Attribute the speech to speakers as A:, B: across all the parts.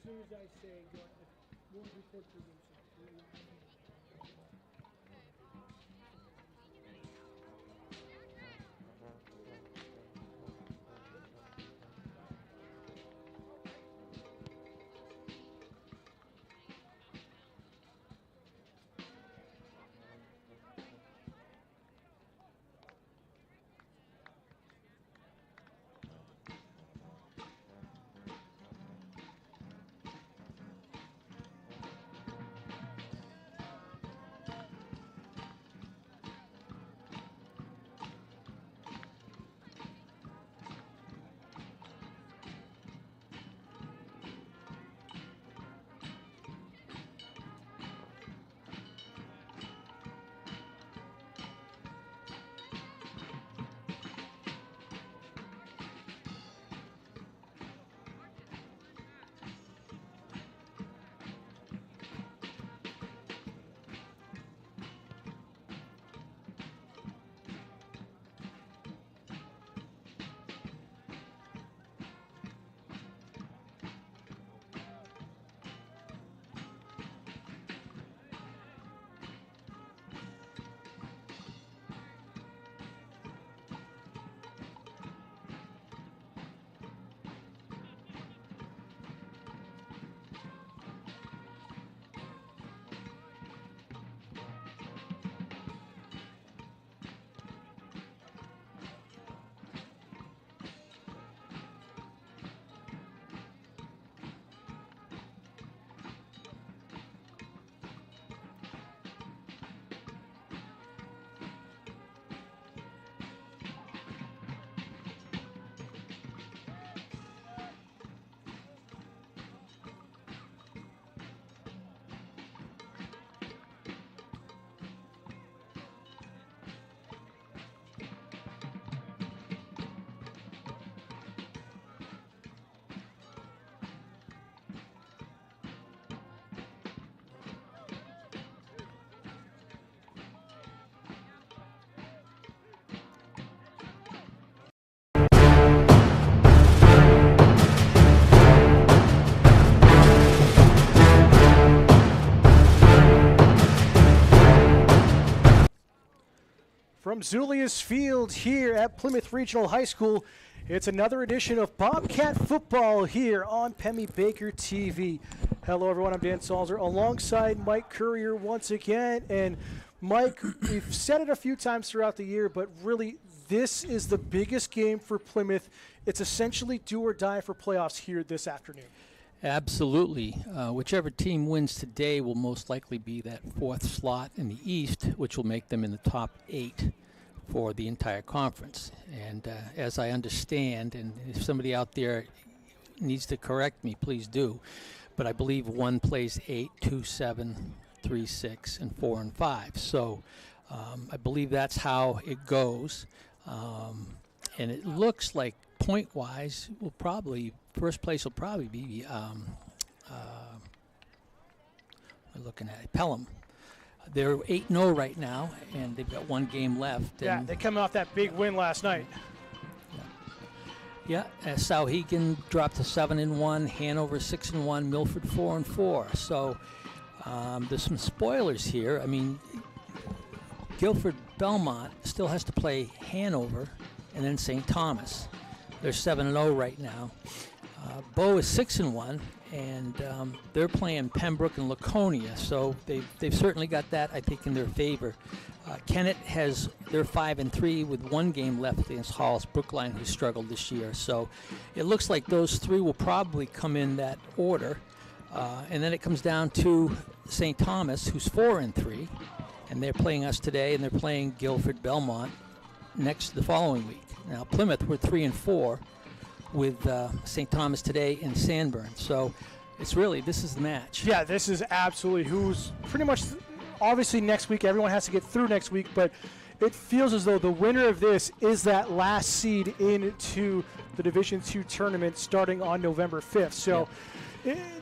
A: soon as I say go ahead, we'll report to them. From Zulius Field here at Plymouth Regional High School, it's another edition of Bobcat Football here on Pemmy Baker TV. Hello, everyone. I'm Dan Salzer alongside Mike Courier once again. And, Mike, we've said it a few times throughout the year, but really this is the biggest game for Plymouth. It's essentially do or die for playoffs here this afternoon.
B: Absolutely. Whichever team wins today will most likely be that fourth slot in the East, which will make them in the top 8 for the entire conference. And as I understand, and if somebody out there needs to correct me, please do, but I believe one plays 8, 2, 7, 3, 6, and 4 and 5. So I believe that's how it goes. And it looks like point-wise, will probably first place will probably be we're looking at Pelham. They're 8-0 right now, and they've got one game left.
A: Yeah, they come off that big win last night.
B: Yeah, Souhegan dropped to 7-1, Hanover 6-1, Milford 4-4. So there's some spoilers here. I mean, Guilford Belmont still has to play Hanover and then St. Thomas. They're 7-0 right now. Bow is 6-1, and they're playing Pembroke and Laconia, so they've certainly got that, I think, in their favor. Kennett they're 5-3 with one game left against Hollis Brookline, who struggled this year. So it looks like those three will probably come in that order, and then it comes down to St. Thomas, who's 4-3, and they're playing us today, and they're playing Guilford Belmont the following week. Now Plymouth, we're 3-4. With St. Thomas today and Sanborn. So this is the match.
A: Yeah, this is absolutely who's pretty much, obviously next week, everyone has to get through next week, but it feels as though the winner of this is that last seed into the Division II tournament starting on November 5th. So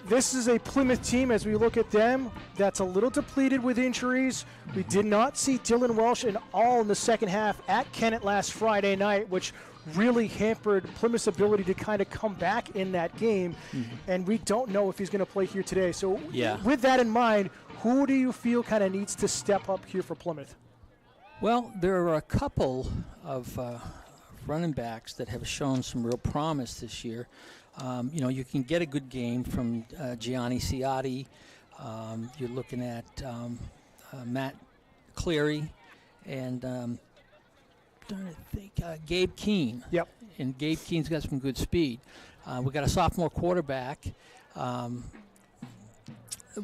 A: This is a Plymouth team, as we look at them, that's a little depleted with injuries. We did not see Dylan Welsh in the second half at Kennett last Friday night, which really hampered Plymouth's ability to kind of come back in that game. And we don't know if he's going to play here today. So with that in mind, who do you feel kind of needs to step up here for Plymouth?
B: Well, there are a couple of running backs that have shown some real promise this year. You can get a good game from Gianni Ciotti. You're looking at Matt Cleary and Gabe Keane.
A: Yep.
B: And Gabe Keane's got some good speed. We've got a sophomore quarterback,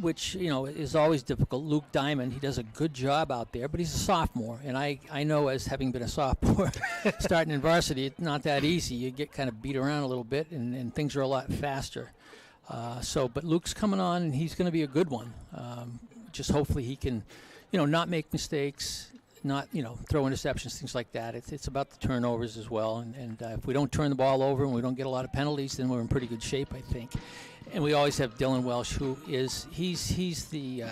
B: which, is always difficult. Luke Diamond, he does a good job out there, but he's a sophomore. And I know, as having been a sophomore starting in varsity, it's not that easy. You get kind of beat around a little bit, and things are a lot faster. But Luke's coming on, and he's going to be a good one. Just hopefully he can, not make mistakes, not, throw interceptions, things like that. It's about the turnovers as well. And if we don't turn the ball over and we don't get a lot of penalties, then we're in pretty good shape, I think. And we always have Dylan Welsh, who is he's the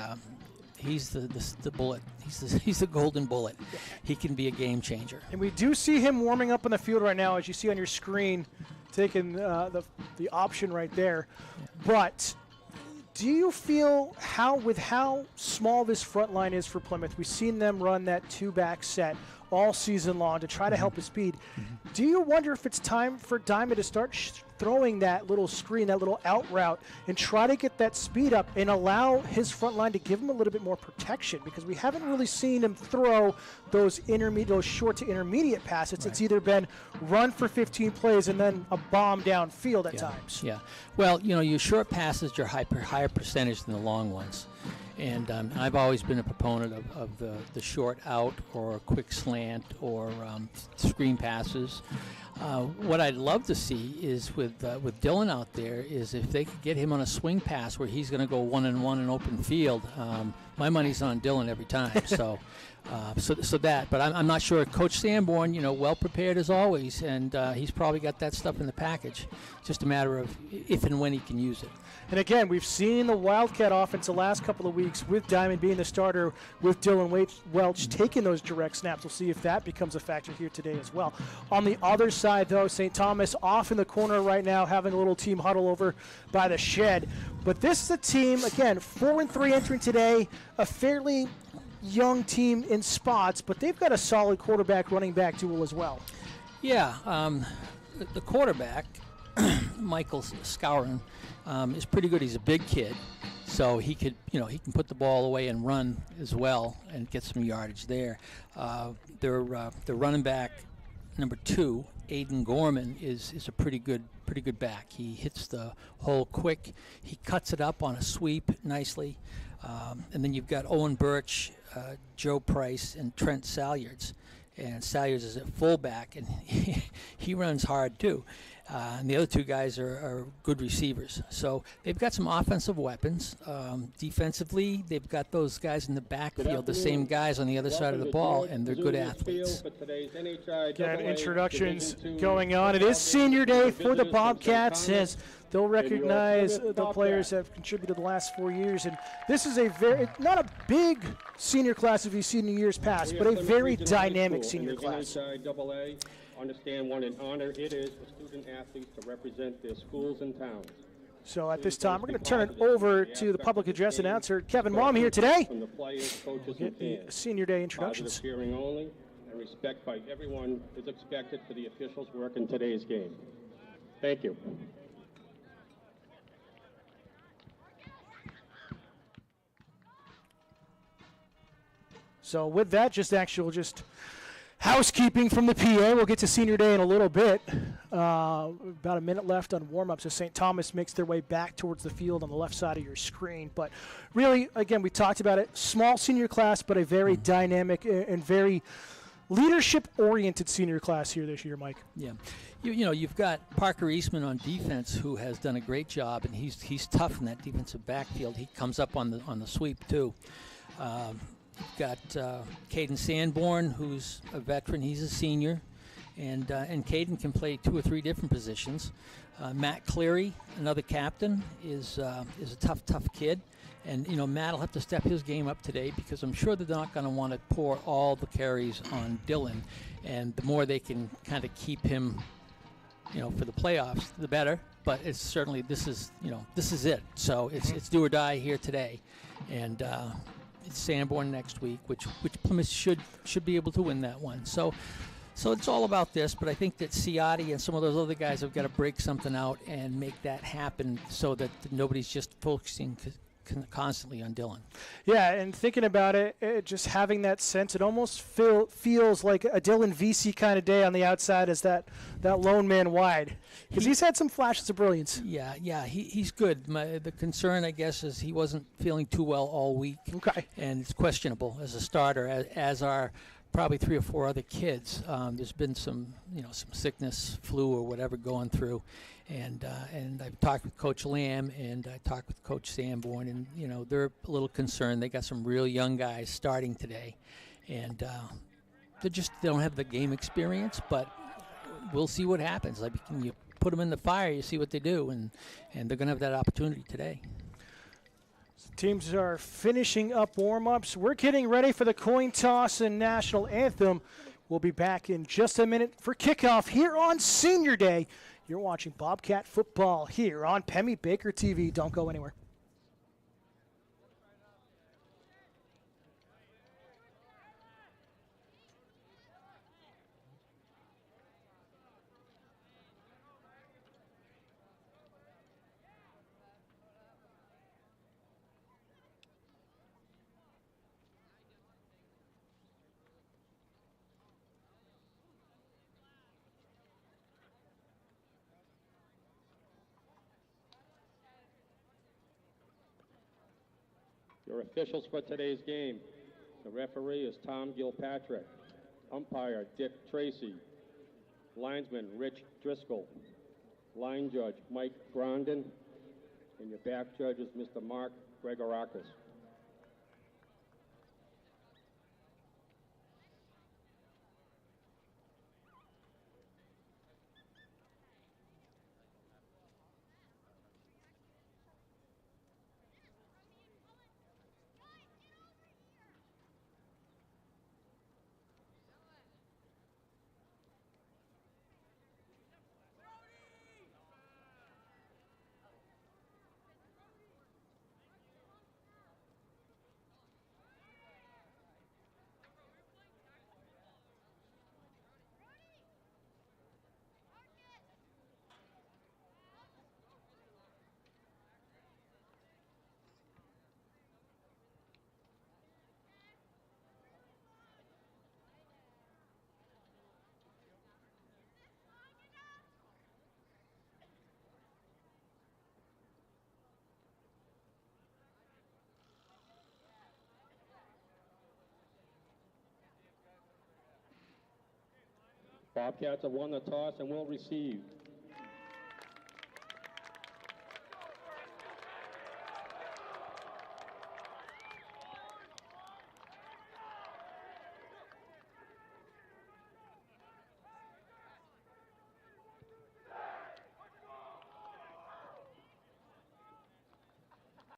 B: bullet. He's the golden bullet. He can be a game changer.
A: And we do see him warming up on the field right now, as you see on your screen, taking the option right there. But do you feel how small this front line is for Plymouth? We've seen them run that two-back set all season long to try to help his speed. Do you wonder if it's time for Diamond to start throwing that little screen, that little out route, and try to get that speed up and allow his front line to give him a little bit more protection? Because we haven't really seen him throw those short to intermediate passes. Right. It's either been run for 15 plays and then a bomb downfield at times.
B: Yeah. Well, your short passes are higher percentage than the long ones. And I've always been a proponent of the short out or quick slant or screen passes. What I'd love to see is with Dylan out there is if they could get him on a swing pass where he's going to go 1-on-1 in open field. My money's on Dylan every time. So that. But I'm not sure. Coach Sanborn, well prepared as always, and he's probably got that stuff in the package. Just a matter of if and when he can use it.
A: And again, we've seen the Wildcat offense the last couple of weeks with Diamond being the starter, with Dylan Welch taking those direct snaps. We'll see if that becomes a factor here today as well. On the other side, though, St. Thomas off in the corner right now, having a little team huddle over by the shed. But this is a team, again, 4-3 entering today, a fairly young team in spots, but they've got a solid quarterback running back duel as well.
B: Yeah, the quarterback, Michael Scourin, is pretty good. He's a big kid, so he could, he can put the ball away and run as well and get some yardage there. Their running back number 2, Aiden Gorman, is a pretty good back. He hits the hole quick. He cuts it up on a sweep nicely. And then you've got Owen Birch, Joe Price, and Trent Salyards. And Salyards is at fullback, and he runs hard too. And the other two guys are good receivers. So they've got some offensive weapons. Defensively, they've got those guys in the backfield, the same guys on the other side of the ball, and they're good athletes.
A: Got introductions going on. It is senior day for the Bobcats, as they'll recognize the players that have contributed the last 4 years. And this is not a big senior class if you've seen in years past, but a very dynamic senior class.
C: Understand what an honor it is for student athletes to represent their schools and towns.
A: So at this time, we're going to turn it over to the public address announcer, Kevin Mom, here today.
C: From the players, coaches,
A: we'll
C: and fans.
A: Senior day introductions.
C: Positive hearing only, and respect by everyone is expected for the officials' work in today's game. Thank you.
A: So with that, just housekeeping from the PA. We'll get to senior day in a little bit. About a minute left on warm-ups as St. Thomas makes their way back towards the field on the left side of your screen. But really, again, we talked about it. Small senior class, but a very dynamic and very leadership-oriented senior class here this year, Mike.
B: Yeah. You've got Parker Eastman on defense, who has done a great job, and he's tough in that defensive backfield. He comes up on the sweep too. You've got Caden Sanborn, who's a veteran. He's a senior. and Caden can play 2 or 3 different positions. Matt Cleary, another captain, is a tough kid. And, Matt will have to step his game up today because I'm sure they're not going to want to pour all the carries on Dylan. And the more they can kind of keep him, for the playoffs, the better. But it's certainly, this is it. So it's do or die here today. And it's Sanborn next week, which Plymouth should be able to win that one. So it's all about this, but I think that Ciotti and some of those other guys have got to break something out and make that happen so that nobody's just focusing constantly on Dylan.
A: Yeah, and thinking about it, just having that sense, it almost feels like a Dylan VC kind of day on the outside as that lone man wide. Because he's had some flashes of brilliance.
B: Yeah, he's good. The concern, I guess, is he wasn't feeling too well all week.
A: Okay.
B: And it's questionable as a starter, as are probably 3 or 4 other kids. There's been some sickness, flu or whatever going through. And I've talked with Coach Lamb and I talked with Coach Sanborn, and they're a little concerned. They got some real young guys starting today, and they don't have the game experience. But we'll see what happens. Like, you put them in the fire, you see what they do, and they're going to have that opportunity today.
A: Teams are finishing up warm-ups. We're getting ready for the coin toss and national anthem. We'll be back in just a minute for kickoff here on Senior Day. You're watching Bobcat football here on Pemmy Baker TV. Don't go anywhere.
C: Your officials for today's game. The referee is Tom Gilpatrick. Umpire, Dick Tracy. Linesman, Rich Driscoll. Line judge, Mike Grondin. And your back judge is Mr. Mark Gregorakis. Bobcats have won the toss and will receive.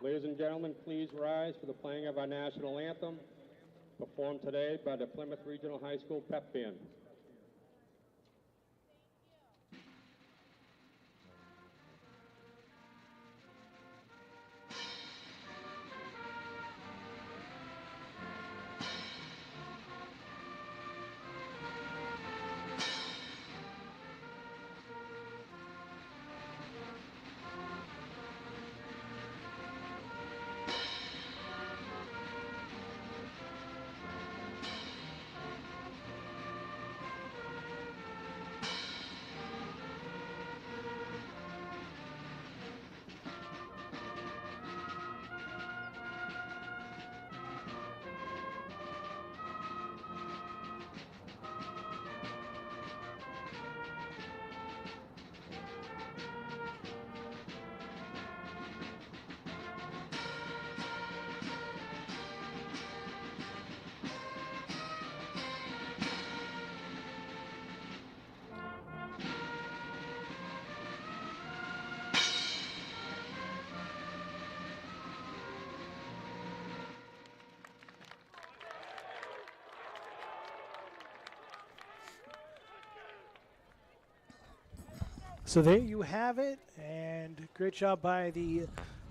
C: Ladies and gentlemen, please rise for the playing of our national anthem, performed today by the Plymouth Regional High School Pep Band.
A: So there you have it, and great job by the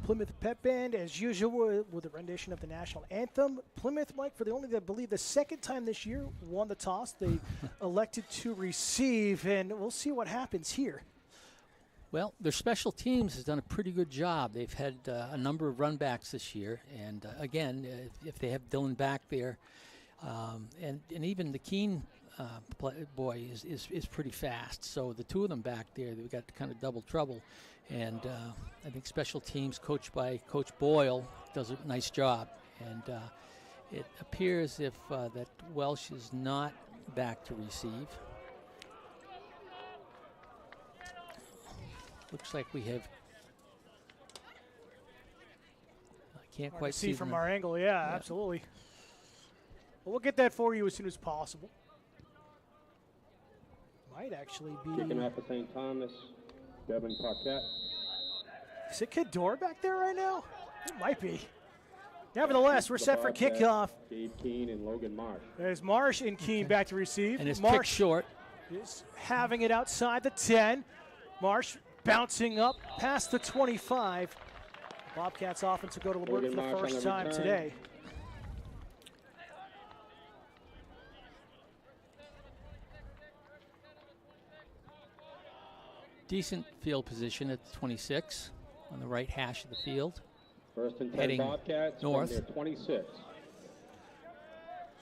A: Plymouth Pep Band, as usual, with a rendition of the national anthem. Plymouth, Mike, for the only, I believe, the second time this year, won the toss. They elected to receive, and we'll see what happens here.
B: Well, their special teams has done a pretty good job. They've had a number of runbacks this year, and again, if they have Dylan back there, and even the Keene boy is pretty fast. So the two of them back there, they've got kind of double trouble. And I think special teams, coached by Coach Boyle, does a nice job. And it appears if that Welsh is not back to receive. Looks like we have. I can't quite see
A: from our angle. Yeah, absolutely. Well, we'll get that for you as soon as possible. Might actually be.
C: Kicking off for St. Thomas, Devin Paquette.
A: Is it Kidor back there right now? It might be. Nevertheless, we're set for kickoff.
C: Gabe Keene and Logan Marsh.
A: There's Marsh and Keene back to receive.
B: And it's
A: Marsh
B: picked short.
A: Is having it outside the 10. Marsh bouncing up past the 25. Bobcats offense will go to work for the first time today.
B: Decent field position at 26 on the right hash of the field.
C: First and 10
B: Heading
C: Bobcats
B: north.
C: from their 26.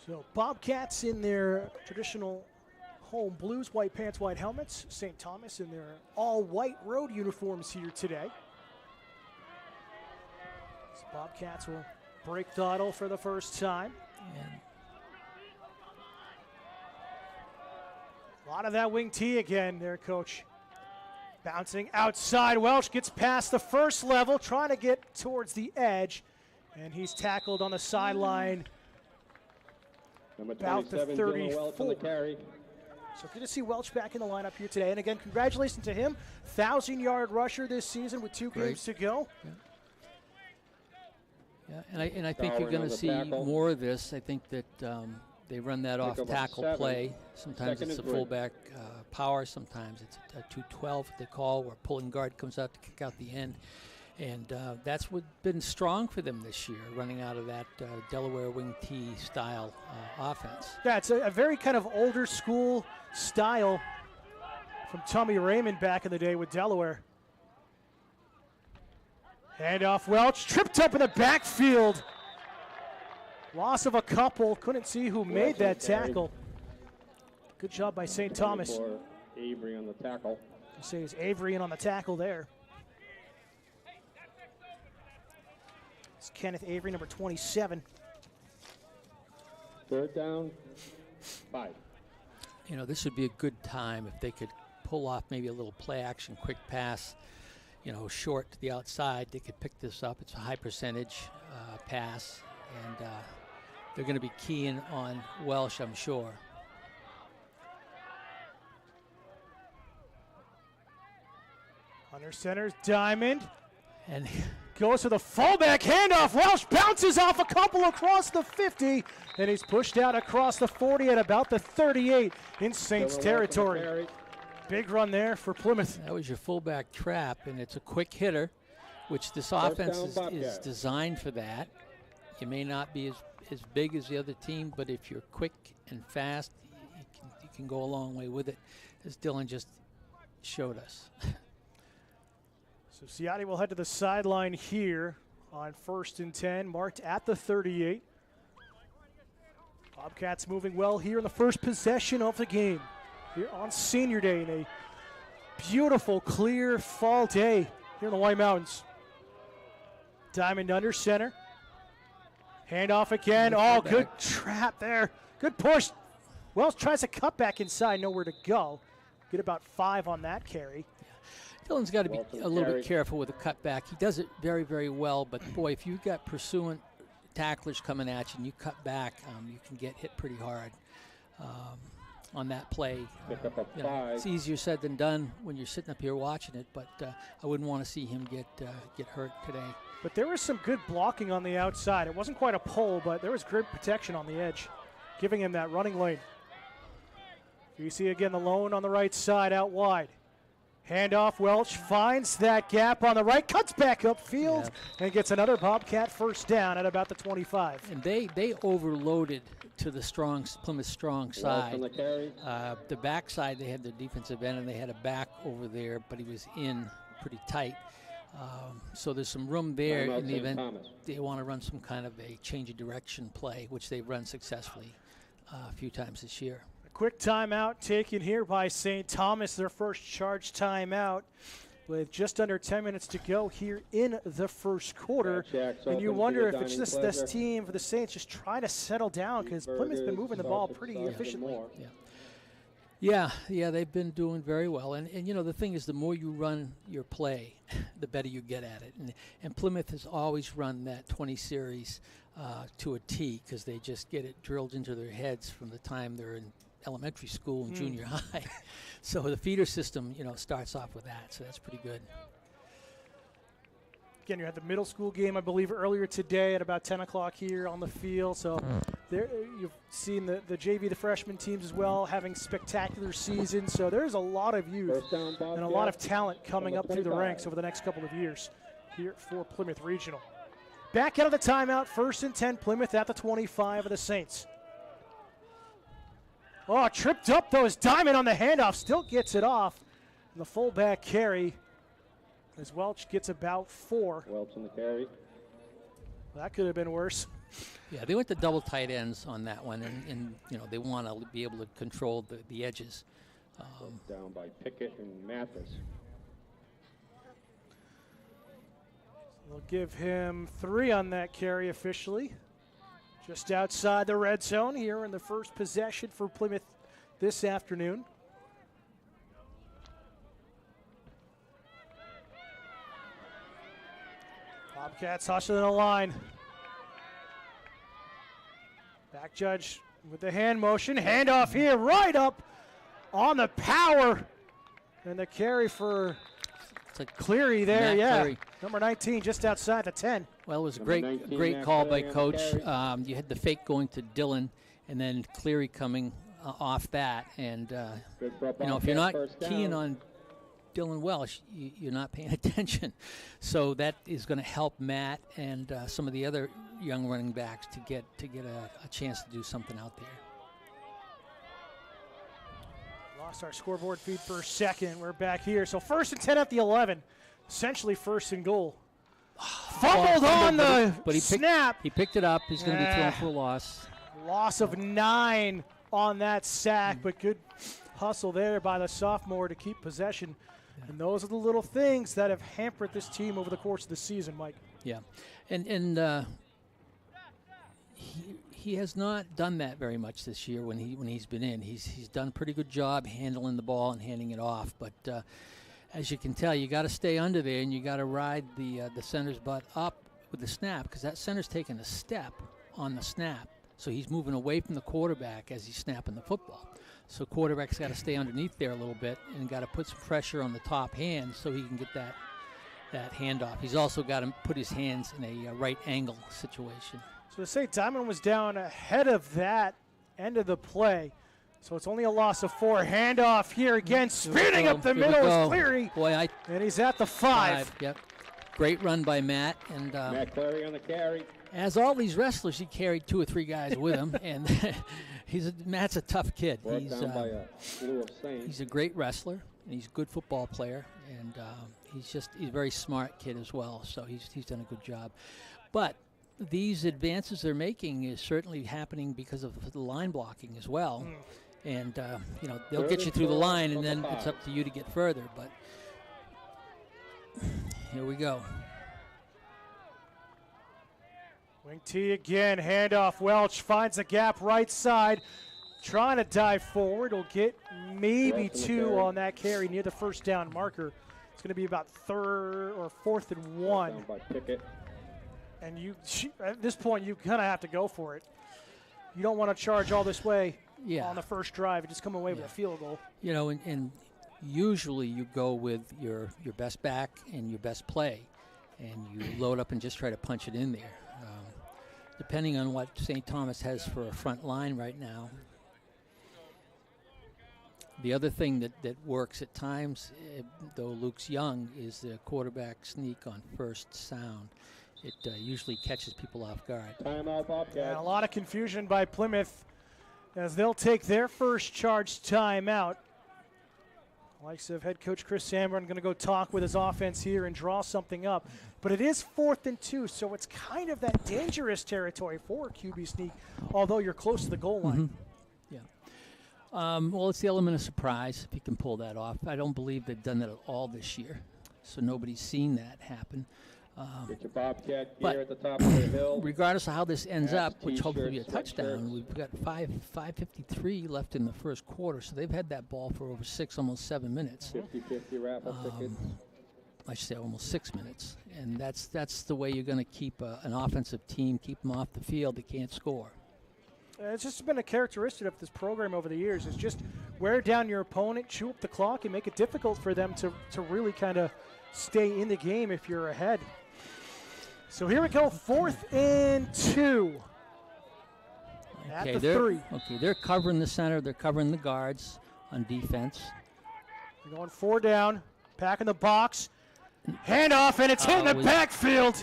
A: So Bobcats in their traditional home blues, white pants, white helmets. St. Thomas in their all-white road uniforms here today. So Bobcats will break the huddle for the first time.
B: And
A: a lot of that wing T again there, Coach. Bouncing outside. Welsh gets past the first level, trying to get towards the edge. And he's tackled on the sideline.
C: Number
A: About the
C: 27, Dylan Welch on
A: 34.
C: the carry.
A: So good to see Welch back in the lineup here today. And again, congratulations to him. 1,000-yard rusher this season with 2 games to go.
B: Yeah, and I think you're going to see
C: tackle.
B: more of this. I think that they run that off
C: Pick up a
B: tackle
C: 7.
B: play. Sometimes
C: Second
B: it's a
C: and 3.
B: fullback power. Sometimes it's a 212 they call, where pulling guard comes out to kick out the end. And that's what's been strong for them this year, running out of that Delaware wing T style offense.
A: Yeah, it's a very kind of older school style from Tommy Raymond back in the day with Delaware. Handoff, Welch tripped up in the backfield. Loss of a couple. Couldn't see who made that tackle. Good job by St. Thomas.
C: For Avery on the tackle.
A: You say it's Avery in on the tackle there. It's Kenneth Avery, number 27.
C: Third down, 5.
B: You know, this would be a good time if they could pull off maybe a little play action, quick pass, you know, short to the outside. They could pick this up. It's a high percentage pass, and they're going to be keying on Welsh, I'm sure.
A: Under center's Diamond.
B: And
A: Goes to the fullback handoff. Welsh bounces off a couple across the 50, and he's pushed out across the 40 at about the 38 in Saints territory. Big run there for Plymouth.
B: that was your fullback trap, and it's a quick hitter, which this offense is designed for that. You may not be as big as the other team, but if you're quick and fast, you can go a long way with it, as Dylan just showed us.
A: So Ciotti will head to the sideline here on 1st and 10, marked at the 38. Bobcats moving well here in the first possession of the game here on Senior Day in a beautiful, clear fall day here in the White Mountains. Diamond under center. Handoff again. Oh, good trap there. Good push. Wells tries to cut back inside, nowhere to go. Get about 5 on that carry.
B: Dylan's got to be a little bit careful with the cutback. He does it very, very well, but boy, if you've got pursuant tacklers coming at you and you cut back, you can get hit pretty hard on that play. You know, it's easier said than done when you're sitting up here watching it, but I wouldn't want to see him get hurt today.
A: But there was some good blocking on the outside. It wasn't quite a pull, but there was good protection on the edge, giving him that running lane. You see again the lone on the right side out wide. Handoff, Welch finds that gap on the right, cuts back upfield, and gets another Bobcat first down at about the 25.
B: And they overloaded to the Plymouth strong side. The backside, they had their defensive end, and they had a back over there, but he was in pretty tight. So there's some room there in the event they want to run some kind of a change of direction play, which they've run successfully a few times this year.
A: Quick timeout taken here by St. Thomas, their first charge timeout with just under 10 minutes to go here in the first quarter. And you wonder if it's just this team for the Saints just trying to settle down because Plymouth's been moving the ball pretty efficiently.
B: Yeah, they've been doing very well. And you know, the thing is, the more you run your play, the better you get at it. And Plymouth has always run that 20 series to a T because they just get it drilled into their heads from the time they're in elementary school and junior high. So the feeder system, you know, starts off with that. So that's pretty good.
A: Again, you had the middle school game, I believe, earlier today at about 10 o'clock here on the field. So there you've seen the JV, the freshman teams as well, having spectacular seasons. So there's a lot of youth and a lot of talent coming up through the ranks over the next couple of years here for Plymouth Regional. Back out of the timeout, 1st and 10, Plymouth at the 25 of the Saints. Oh, tripped up though as Diamond on the handoff, still gets it off. And the fullback carry as Welch gets about 4.
C: Welch in the carry.
A: That could have been worse.
B: Yeah, they went to double tight ends on that one, and you know, they want to be able to control the edges.
C: Down by Pickett and Mathis.
A: We'll give him 3 on that carry officially. Just outside the red zone here in the first possession for Plymouth this afternoon. Bobcats hustling the line. Back judge with the hand motion. Handoff here, right up on the power. And the carry for Cleary there,
B: Cleary.
A: Number 19, just outside the 10.
B: Well, it was a great call by Coach. You had the fake going to Dillon, and then Cleary coming off that. And, you know, if you're not keen on Dylan Welsh, you're not paying attention. So that is going to help Matt and some of the other young running backs to get a chance to do something out there.
A: Lost our scoreboard feed for a second. We're back here. So 1st and 10 at the 11. Essentially 1st and goal. Fumbled on the snap.
B: He picked it up. He's going to be thrown for a loss.
A: Loss of 9 on that sack, but good hustle there by the sophomore to keep possession. Yeah. And those are the little things that have hampered this team over the course of the season, Mike.
B: Yeah, and he has not done that very much this year when he's been in. He's done a pretty good job handling the ball and handing it off, but as you can tell, you got to stay under there and you got to ride the center's butt up with the snap because that center's taking a step on the snap, so he's moving away from the quarterback as he's snapping the football. So quarterback's got to stay underneath there a little bit and got to put some pressure on the top hand so he can get that handoff. He's also got to put his hands in a right angle situation.
A: So to say Diamond was down ahead of that end of the play. So it's only a loss of 4. Handoff here again, spinning up the middle is Cleary.
B: Boy,
A: and he's at the 5.
B: Yep. Great run by Matt. And
C: Matt Cleary on the carry.
B: As all these wrestlers, he carried 2 or 3 guys with him, and Matt's a tough kid. He's a great wrestler, and he's a good football player, and he's a very smart kid as well. So he's done a good job. But these advances they're making is certainly happening because of the line blocking as well. And, you know, they'll get you through the line, and then it's up to you to get further. But here we go.
A: Wing T again, handoff. Welch finds a gap right side, trying to dive forward. Will get maybe 2 on that carry near the first down marker. It's going to be about 3rd or 4th and 1.
C: Down by Pickett.
A: And at this point, you kind of have to go for it. You don't want to charge all this way on the first drive and just come away with a field goal.
B: You know, and usually you go with your best back and your best play, and you load up and just try to punch it in there. Depending on what St. Thomas has for a front line right now, The other thing that works at times, though Luke's young, is the quarterback sneak on first sound. It usually catches people off guard.
C: Timeout, Bobcats.
A: Yeah, a lot of confusion by Plymouth as they'll take their first charge timeout. Likes of head coach Chris Samron going to go talk with his offense here and draw something up. But it is 4th and 2, so it's kind of that dangerous territory for QB sneak, although you're close to the goal line.
B: Yeah. Well, it's the element of surprise if you can pull that off. I don't believe they've done that at all this year, so nobody's seen that happen.
C: Get your Bobcat
B: but
C: gear at the top of the hill.
B: Regardless of how this ends
C: Hats,
B: up, which hopefully will be a
C: t-shirts,
B: touchdown,
C: sweatshirts.
B: we've got 5:53 left in the first quarter, so they've had that ball for over almost 7 minutes.
C: 50-50 raffle tickets.
B: I should say almost 6 minutes, and that's the way you're going to keep an offensive team, keep them off the field. They can't score.
A: It's just been a characteristic of this program over the years. It's just wear down your opponent, chew up the clock, and make it difficult for them to really kind of stay in the game if you're ahead. So here we go, 4th and 2. At the 3.
B: Okay, they're covering the center. They're covering the guards on defense.
A: They're going 4 down, packing the box. Handoff, and it's in the backfield.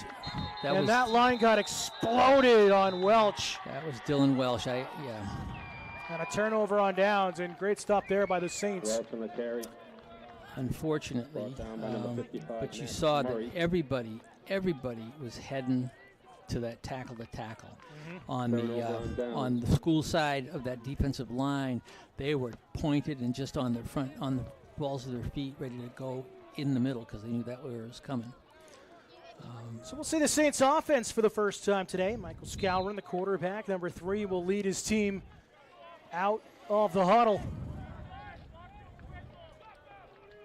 A: And that line got exploded on Welch.
B: That was Dylan Welch. And
A: a turnover on downs, and great stop there by the Saints.
C: Welch on the carry.
B: Unfortunately,
C: Brought down by number 55,
B: but you
C: Matt
B: saw
C: Murray.
B: that everybody was heading to that tackle to tackle. On the school side of that defensive line, they were pointed and just on the balls of their feet, ready to go in the middle because they knew that was coming.
A: So we'll see the Saints offense for the first time today. Michael Scourin, the quarterback, number 3, will lead his team out of the huddle.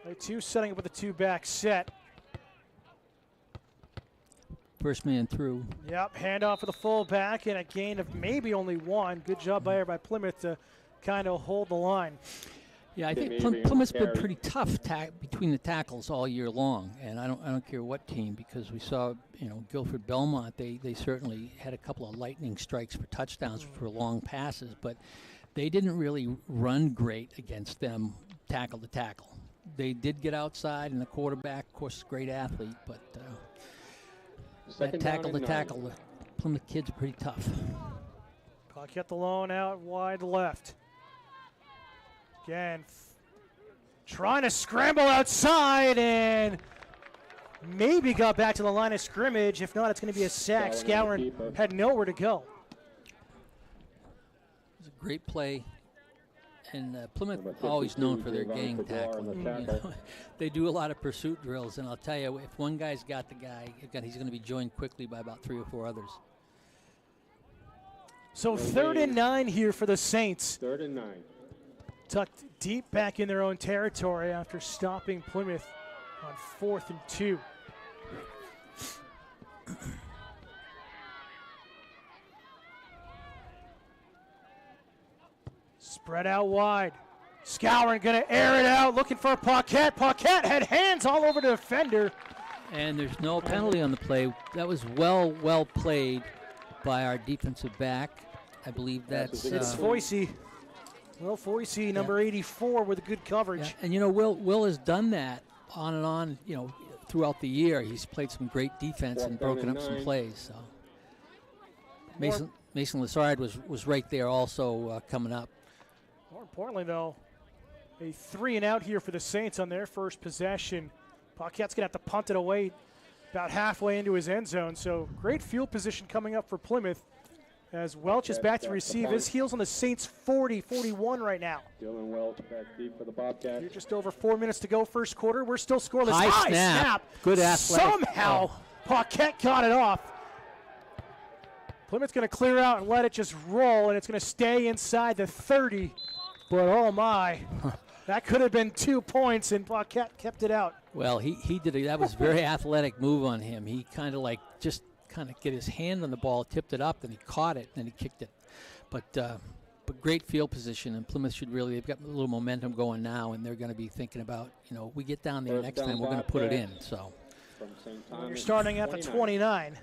A: They 2 setting up with a 2-back set.
B: First man through.
A: Yep, handoff for the fullback and a gain of maybe only 1. Good job by Plymouth to kind of hold the line.
B: Yeah, I think Plymouth's been pretty tough between the tackles all year long, and I don't care what team, because we saw Guilford Belmont. They certainly had a couple of lightning strikes for touchdowns for long passes, but they didn't really run great against them tackle to tackle. They did get outside, and the quarterback, of course, is a great athlete, but that tackle to tackle, the Plymouth kids are pretty tough.
A: Paquette alone out wide left. Again, trying to scramble outside and maybe got back to the line of scrimmage. If not, it's going to be a sack. Scourin had nowhere to go.
B: It was a great play. And Plymouth always known for their gang tackling. They do a lot of pursuit drills, and I'll tell you, if one guy's got the guy, he's going to be joined quickly by about 3 or 4 others.
A: So 3rd and 9 here for the Saints.
C: 3rd and 9.
A: Tucked deep back in their own territory after stopping Plymouth on 4th and 2. Spread out wide. Scourin going to air it out, looking for Paquette. Paquette had hands all over the defender.
B: And there's no penalty on the play. That was well played by our defensive back. I believe that's
A: it's Foisey. Will Foisey, number 84, with a good coverage.
B: Yeah. And Will has done that on and on, throughout the year. He's played some great defense and broken up some plays. So Mason Lassard was right there also coming up.
A: More importantly, though, a 3 and out here for the Saints on their first possession. Paquette's going to have to punt it away about halfway into his end zone. So great field position coming up for Plymouth as Welch is back to receive. His heels on the Saints 40-41 right now.
C: Dylan Welch back deep for the Bobcats.
A: You're just over 4 minutes to go first quarter. We're still scoreless.
B: High snap. Good athletic.
A: Somehow Paquette got it off. Plymouth's going to clear out and let it just roll, and it's going to stay inside the 30. But oh my, that could have been 2 points, and Paquette kept it out.
B: Well, he did that was a very athletic move on him. He kind of get his hand on the ball, tipped it up, then he caught it, and then he kicked it. But great field position, and Plymouth they've got a little momentum going now, and they're going to be thinking about, we get down there next time, we're going to put it in. So
A: you're starting at the 29.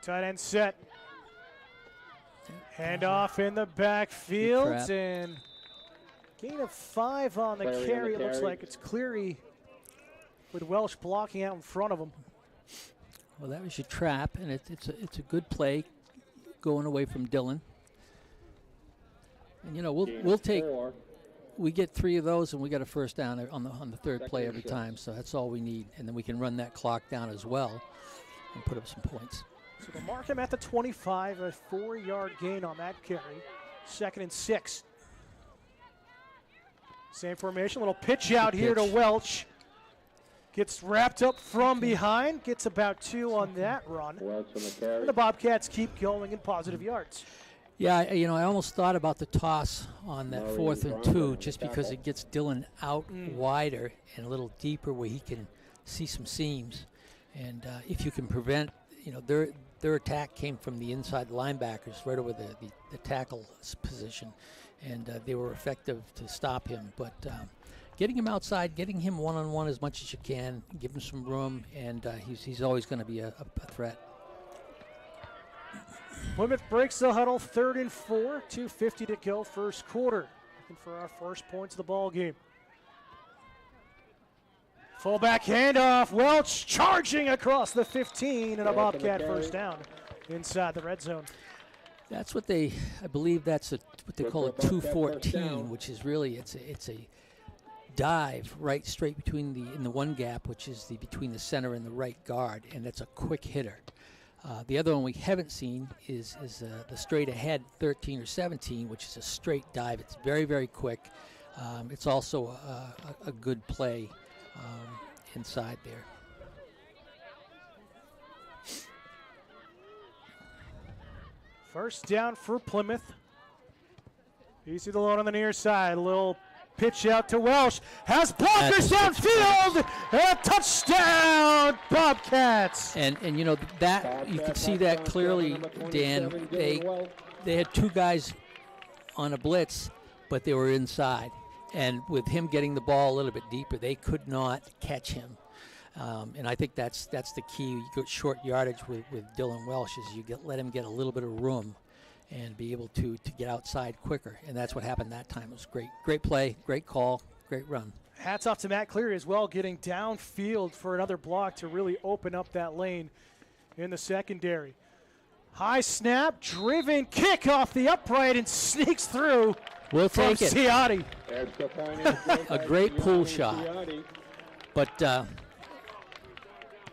A: Tight end set. Handoff in the backfield,
B: trap.
A: and gain of 5 on the
C: Cleary on
A: carry.
C: the
A: It looks
C: carry.
A: like it's Cleary with Welsh blocking out in front of him.
B: Well, that was your trap, and it's a good play going away from Dylan. And, you know,
C: Gain of
B: we'll take.
C: 4.
B: We get 3 of those, and we got a first down on the third
C: Second
B: play
C: and
B: every
C: 6.
B: time. So that's all we need, and then we can run that clock down as well, and put up some points.
A: So they'll mark him at the 25, a 4-yard gain on that carry. 2nd and 6. Same formation, little pitch out here to
B: pitch.
A: Welch. Gets wrapped up from behind, gets about 2 on that run.
C: Welch on the carry.
A: And the Bobcats keep going in positive yards.
B: Yeah, I almost thought about the toss on that
C: Murray
B: 4th and
C: Bronco
B: 2,
C: on the
B: just because
C: tackle.
B: it gets Dylan out wider and a little deeper where he can see some seams. And if you can prevent, their attack came from the inside linebackers right over the tackle's position, and they were effective to stop him. But getting him outside, getting him one-on-one as much as you can, give him some room, and he's always going to be a threat.
A: Plymouth breaks the huddle, 3rd and 4, 2:50 to go, first quarter. Looking for our first points of the ball game. Fullback handoff, Welch charging across the 15, and a
C: Welch on the
A: Bobcat
C: carry.
A: first down inside the red zone.
B: That's what I believe that's what they
C: Good
B: call a
C: for a Bobcat first
B: 214,
C: down.
B: which is really it's a dive right straight between in the one gap, which is between the center and the right guard, and that's a quick hitter. The other one we haven't seen is the straight ahead 13 or 17, which is a straight dive. It's very, very quick. It's also a good play inside there.
A: First down for Plymouth. Easy the load on the near side. A little pitch out to Welsh. Has blockers downfield. And a touchdown, Bobcats.
B: And that you could see that clearly, Dan. They had 2 guys on a blitz, but they were inside. And with him getting the ball a little bit deeper, they could not catch him. And I think that's the key. You get short yardage with Dylan Welsh is let him get a little bit of room and be able to get outside quicker. And that's what happened that time. It was great. Great play, great call, great run.
A: Hats off to Matt Cleary as well, getting downfield for another block to really open up that lane in the secondary. High snap, driven kick off the upright and sneaks through.
B: We'll
A: from
B: take it.
A: Ciotti.
B: A great pull shot. But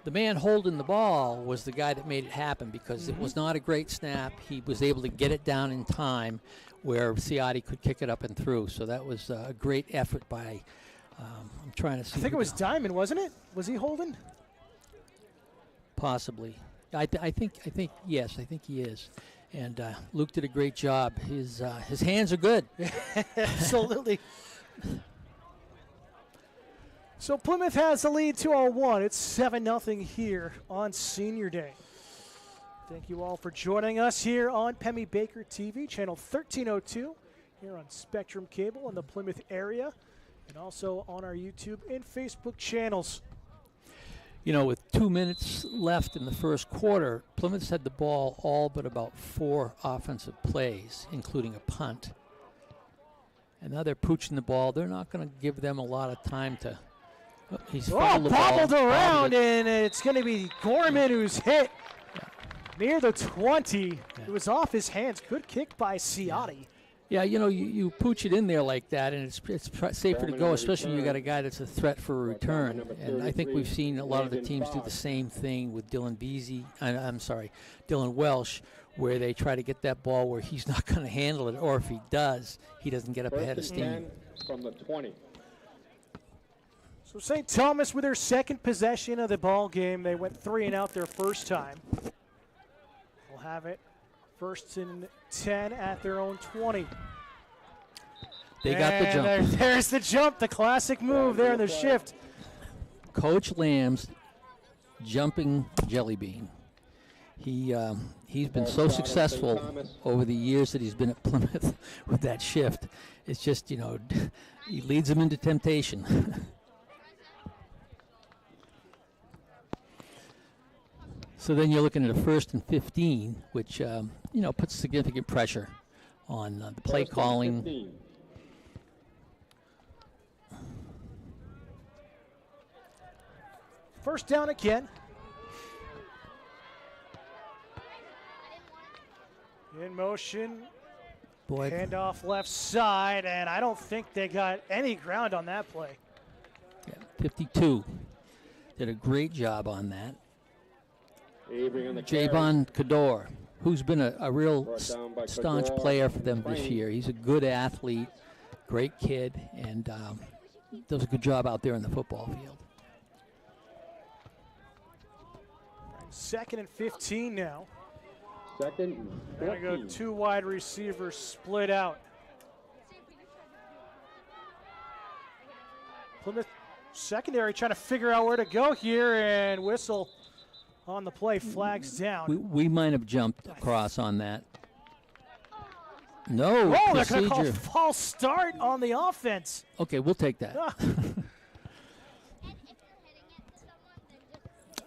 B: the man holding the ball was the guy that made it happen because it was not a great snap. He was able to get it down in time where Ciotti could kick it up and through. So that was a great effort by, I'm trying to see.
A: I think it was Diamond, wasn't it? Was he holding?
B: Possibly. I think yes, I think he is. And Luke did a great job. His hands are good.
A: Absolutely. So Plymouth has the lead 2-1. It's 7-0 here on Senior Day. Thank you all for joining us here on Pemmy Baker TV, channel 1302, here on Spectrum Cable in the Plymouth area, and also on our YouTube and Facebook channels.
B: With 2 minutes left in the first quarter, Plymouth's had the ball all but about 4 offensive plays, including a punt. And now they're pooching the ball. They're not going to give them a lot of time to. He's fumbled the ball.
A: Bobbled around,
B: Bobbled it.
A: and it's going to be Gorman who's hit near the 20. It was off his hands. Good kick by Ciotti.
B: Yeah, you pooch it in there like that, and it's safer to go, especially when you got a guy that's a threat for a return. And I think we've seen a lot of the teams do the same thing with Dylan Welsh, where they try to get that ball where he's not going to handle it, or if he does, he doesn't get up ahead of steam.
C: From the 20.
A: So St. Thomas with their second possession of the ball game. They went 3 and out their first time. We'll have it 1st and 10 at their own 20.
B: They got the jump.
A: There's the jump, the classic move there in the shift.
B: Coach Lamb's jumping jelly bean. He's been so successful over the years that he's been at Plymouth with that shift. It's just, he leads them into temptation. So then you're looking at a 1st and 15, which, puts significant pressure on the play
C: First and
B: calling.
C: 15.
A: First down again. In motion.
B: Boy,
A: Handoff left side, and I don't think they got any ground on that play.
B: yeah, 52. Did a great job on that.
C: Avery on the carry.
B: Javon Kador, who's been a real
C: Brought down by
B: staunch
C: Kador.
B: player for them this
C: Frank.
B: year. He's a good athlete, great kid, and does a good job out there in the football field.
A: 2nd and 15 now.
C: 2nd and
A: They're going to
C: 14.
A: go 2 wide receivers split out. Plymouth secondary trying to figure out where to go here, and whistle on the play, flags down.
B: We might have jumped across on that. No
A: Oh, they're going to call
B: procedure.
A: false start on the offense.
B: Okay, we'll take that.
A: Ah,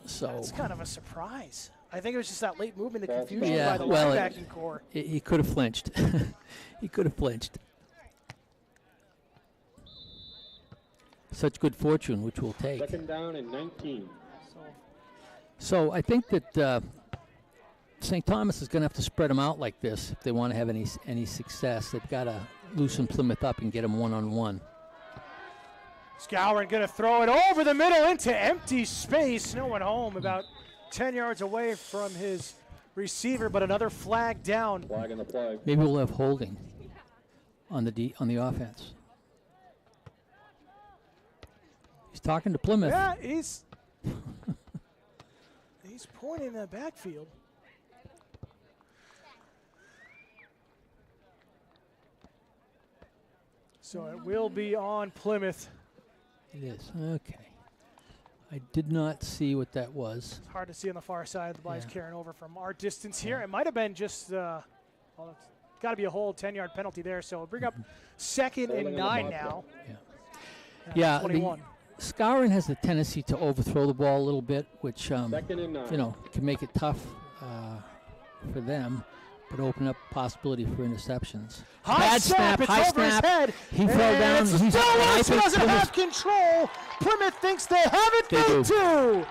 B: So
A: it's kind of a surprise. I think it was just that late movement, the
C: False
A: confusion
B: start.
A: by the
B: Yeah, well,
A: linebacking core.
B: he could have flinched. He could have flinched. Such good fortune, which we'll take.
C: 2nd down and 19.
B: So I think that St. Thomas is going to have to spread them out like this if they want to have any success. They've got to loosen Plymouth up and get them one-on-one.
A: Scourin going to throw it over the middle into empty space. No one home, about 10 yards away from his receiver, but another flag down.
C: Flag in the play.
B: Maybe we'll have holding on the offense. He's talking to Plymouth.
A: Yeah, he's pointing in the backfield. So it will be on Plymouth.
B: It is. Okay. I did not see what that was.
A: It's hard to see on the far side of the ball. He's
B: Yeah.
A: carrying over from our distance here. It might have been just, well, it's got to be a hold, 10-yard penalty there. So we'll bring up 2nd
C: Holding
A: and
C: on the
A: 9
C: bobcat.
A: now.
B: Yeah,
A: 21.
B: Scourin has the tendency to overthrow the ball a little bit, which
C: 2nd and 9.
B: can make it tough for them, but open up possibility for interceptions.
A: High
B: Bad
A: snap, it's
B: high
A: over
B: snap.
A: his head.
B: He fell
A: and
B: down.
A: It's
B: He's-
A: still
B: I
A: loose. He
B: think
A: doesn't
B: Plymouth-
A: have control. Plymouth thinks they have it.
B: They
A: They
B: do.
A: do.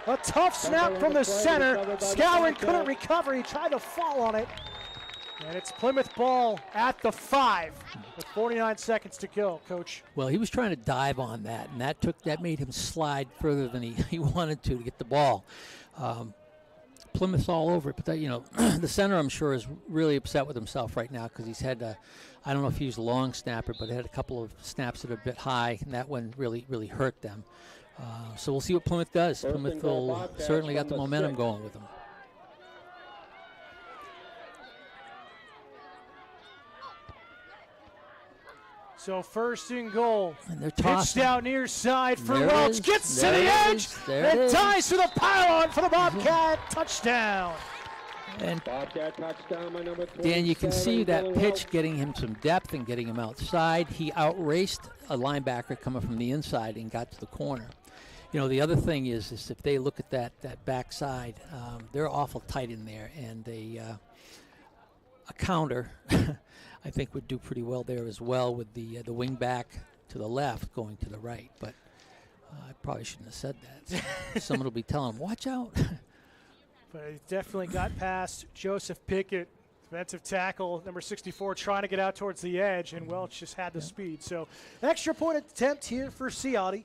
A: A tough snap
C: on
A: from
C: the
A: the
C: play,
A: center.
C: recovered by the
A: Scourin
C: Bobcat.
A: couldn't recover. He tried to fall on it. And it's Plymouth ball at the 5 with 49 seconds to go, Coach.
B: Well, he was trying to dive on that, and that made him slide further than he wanted to get the ball. Plymouth's all over it, but the center, I'm sure, is really upset with himself right now because he's had I don't know if he was a long snapper, but had a couple of snaps that are a bit high, and that one really, really hurt them. So we'll see what Plymouth does.
C: First
B: Plymouth
C: and goal,
B: will
C: Bobcats
B: certainly got
C: from
B: the
C: the
B: momentum
C: 6.
B: going with them.
A: So 1st and goal.
B: And they're
A: Pitched
B: tossing.
A: out near side for
B: There it
A: Welch.
B: is.
A: Gets to
B: There
A: the
B: it
A: edge
B: is. There it
A: and
B: is.
A: dives to the pylon for the Bobcat. Touchdown.
B: And
C: Bobcat touchdown by number 27.
B: Dan, you can see that
C: Dylan
B: pitch
C: Welch.
B: getting him some depth and getting him outside. He outraced a linebacker coming from the inside and got to the corner. The other thing is if they look at that backside, they're awful tight in there, and a counter, I think, would do pretty well there as well with the wing back to the left going to the right. But I probably shouldn't have said that. Someone will be telling him, watch out.
A: But he definitely got past Joseph Pickett, defensive tackle, number 64, trying to get out towards the edge, and Welch just had the speed. So extra point attempt here for Ciotti.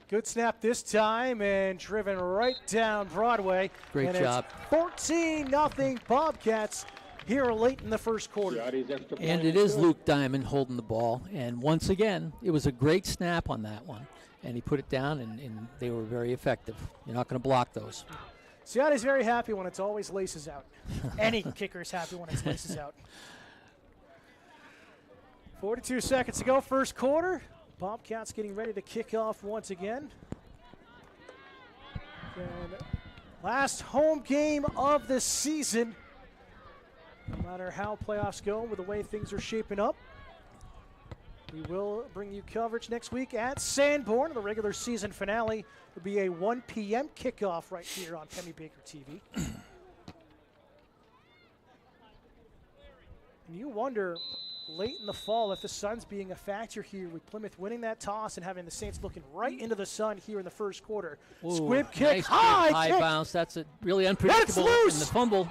A: Good snap this time and driven right down Broadway.
B: Great
A: and
B: job.
A: It's 14-0 Bobcats here late in the first quarter.
C: Ciotti's extra point
B: And it is
C: good.
B: Luke Diamond holding the ball. And once again, it was a great snap on that one. And he put it down, and they were very effective. You're not going to block those.
A: Ciotti's very happy when it's always laces out. Any kicker's happy when it's laces out. 42 seconds to go, first quarter. Bobcats getting ready to kick off once again. And last home game of the season. No matter how playoffs go with the way things are shaping up. We will bring you coverage next week at Sanborn. The regular season finale will be a 1 p.m. kickoff right here on Pemmy Baker TV. And you wonder late in the fall if the sun's being a factor here with Plymouth winning that toss and having the Saints looking right into the sun here in the first quarter.
B: Ooh,
A: Squib kick,
B: nice
A: high kick.
B: bounce. That's a really unpredictable.
A: loose.
B: And the fumble.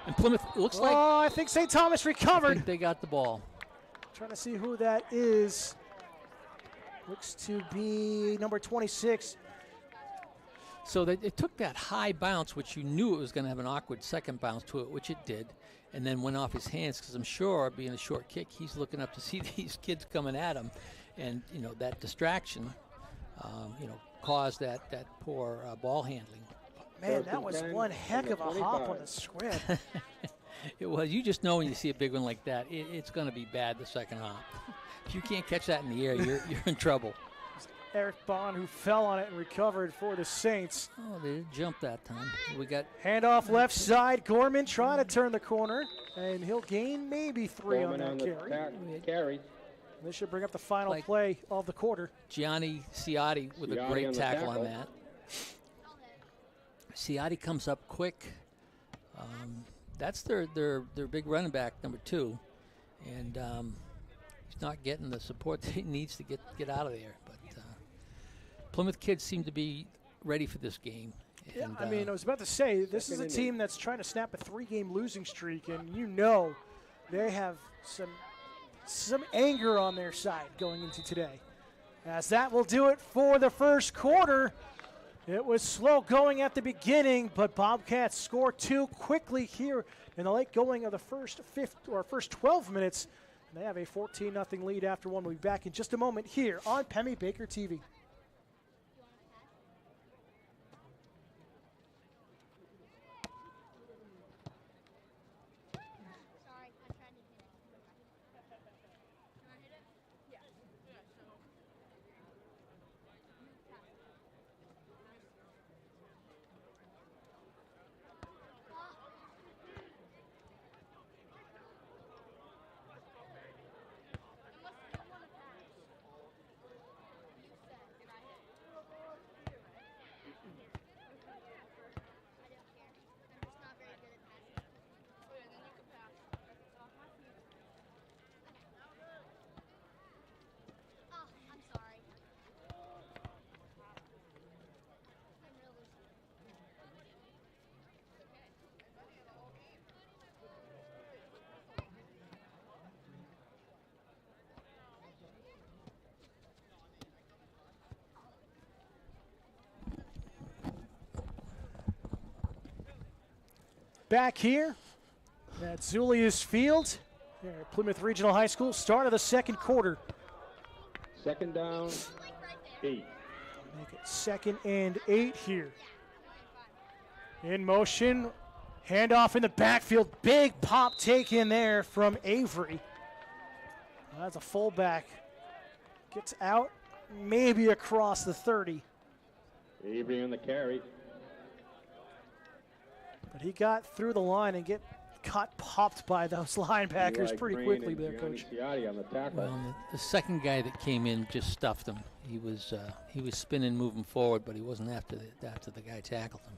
B: And Plymouth looks like
A: I think St. Thomas
B: I
A: recovered.
B: think they got the ball.
A: Trying to see who that is. Looks to be number 26.
B: So it took that high bounce, which you knew it was going to have an awkward second bounce to it, which it did, and then went off his hands because I'm sure, being a short kick, he's looking up to see these kids coming at him, and that distraction, caused that poor ball handling.
A: Man, that was one heck of a hop on the squib.
B: It was. You just know when you see a big one like that, it's going to be bad the second hop. If you can't catch that in the air, you're in trouble.
A: Eric Bond, who fell on it and recovered for the Saints.
B: Oh, they didn't jump that time. We got
A: handoff left side. Gorman trying to turn the corner, and he'll gain maybe 3 on that carry. This should bring up the final play of the quarter.
B: Gianni Ciotti with a great tackle on that. Ciotti comes up quick. That's their big running back, number 2, and he's not getting the support that he needs to get out of there. But Plymouth kids seem to be ready for this game. And,
A: I mean, I was about to say, this is a team that's trying to snap a 3-game losing streak, and they have some anger on their side going into today. As that will do it for the first quarter. It was slow going at the beginning, but Bobcats score 2 quickly here in the late going of the first 12 minutes. And they have a 14-0 lead after one. We'll be back in just a moment here on Pemmy Baker TV. Back here at Zulius Field at Plymouth Regional High School, start of the second quarter.
C: Second down, 8.
A: Make it 2nd and 8 here. In motion, handoff in the backfield. Big pop take in there from Avery. That's a fullback. Gets out, maybe across the 30.
C: Avery on the carry.
A: But he got through the line and got popped by those linebackers pretty quickly there, Coach.
C: On the tackle.
B: Well, the second guy that came in just stuffed him. He was spinning, moving forward, but he wasn't after the guy tackled him.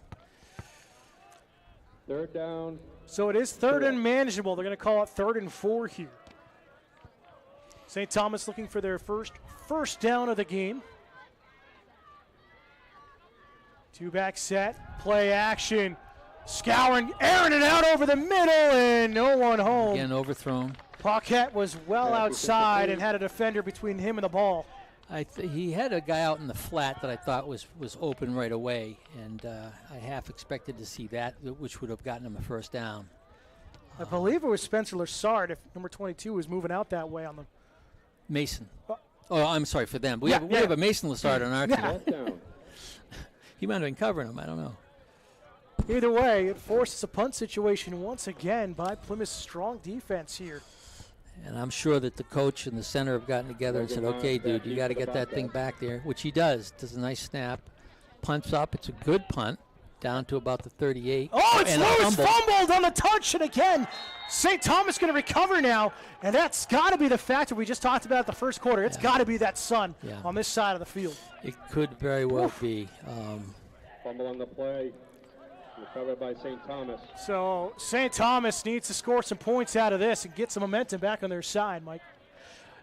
C: Third down.
A: So it is 3rd and manageable. They're going to call it 3rd and 4 here. St. Thomas looking for their first down of the game. 2-back set, play action. Scouring, airing it out over the middle, and no one home.
B: Again, overthrown.
A: Paquette was well outside and had a defender between him and the ball.
B: He had a guy out in the flat that I thought was open right away, and I half expected to see that, which would have gotten him a first down.
A: I believe it was Spencer Lassard, if number 22 was moving out that way on the
B: Mason. Oh, I'm sorry for them. We have a Mason Lassard on our team. He might have been covering him. I don't know.
A: Either way, it forces a punt situation once again by Plymouth's strong defense here.
B: And I'm sure that the coach and the center have gotten together and said, okay, dude, you got to get that thing back there, which he does. Does a nice snap, punts up. It's a good punt. down to about the 38.
A: Oh, it's
B: and a
A: loose,
B: fumble.
A: fumbled on the touch, and again, St. Thomas going to recover now, and that's got to be the factor we just talked about the first quarter. It's got to be that sun on this side of the field.
B: It could very well be.
C: Fumble on the play. Recovered by St. Thomas.
A: So St. Thomas needs to score some points out of this and get some momentum back on their side, Mike.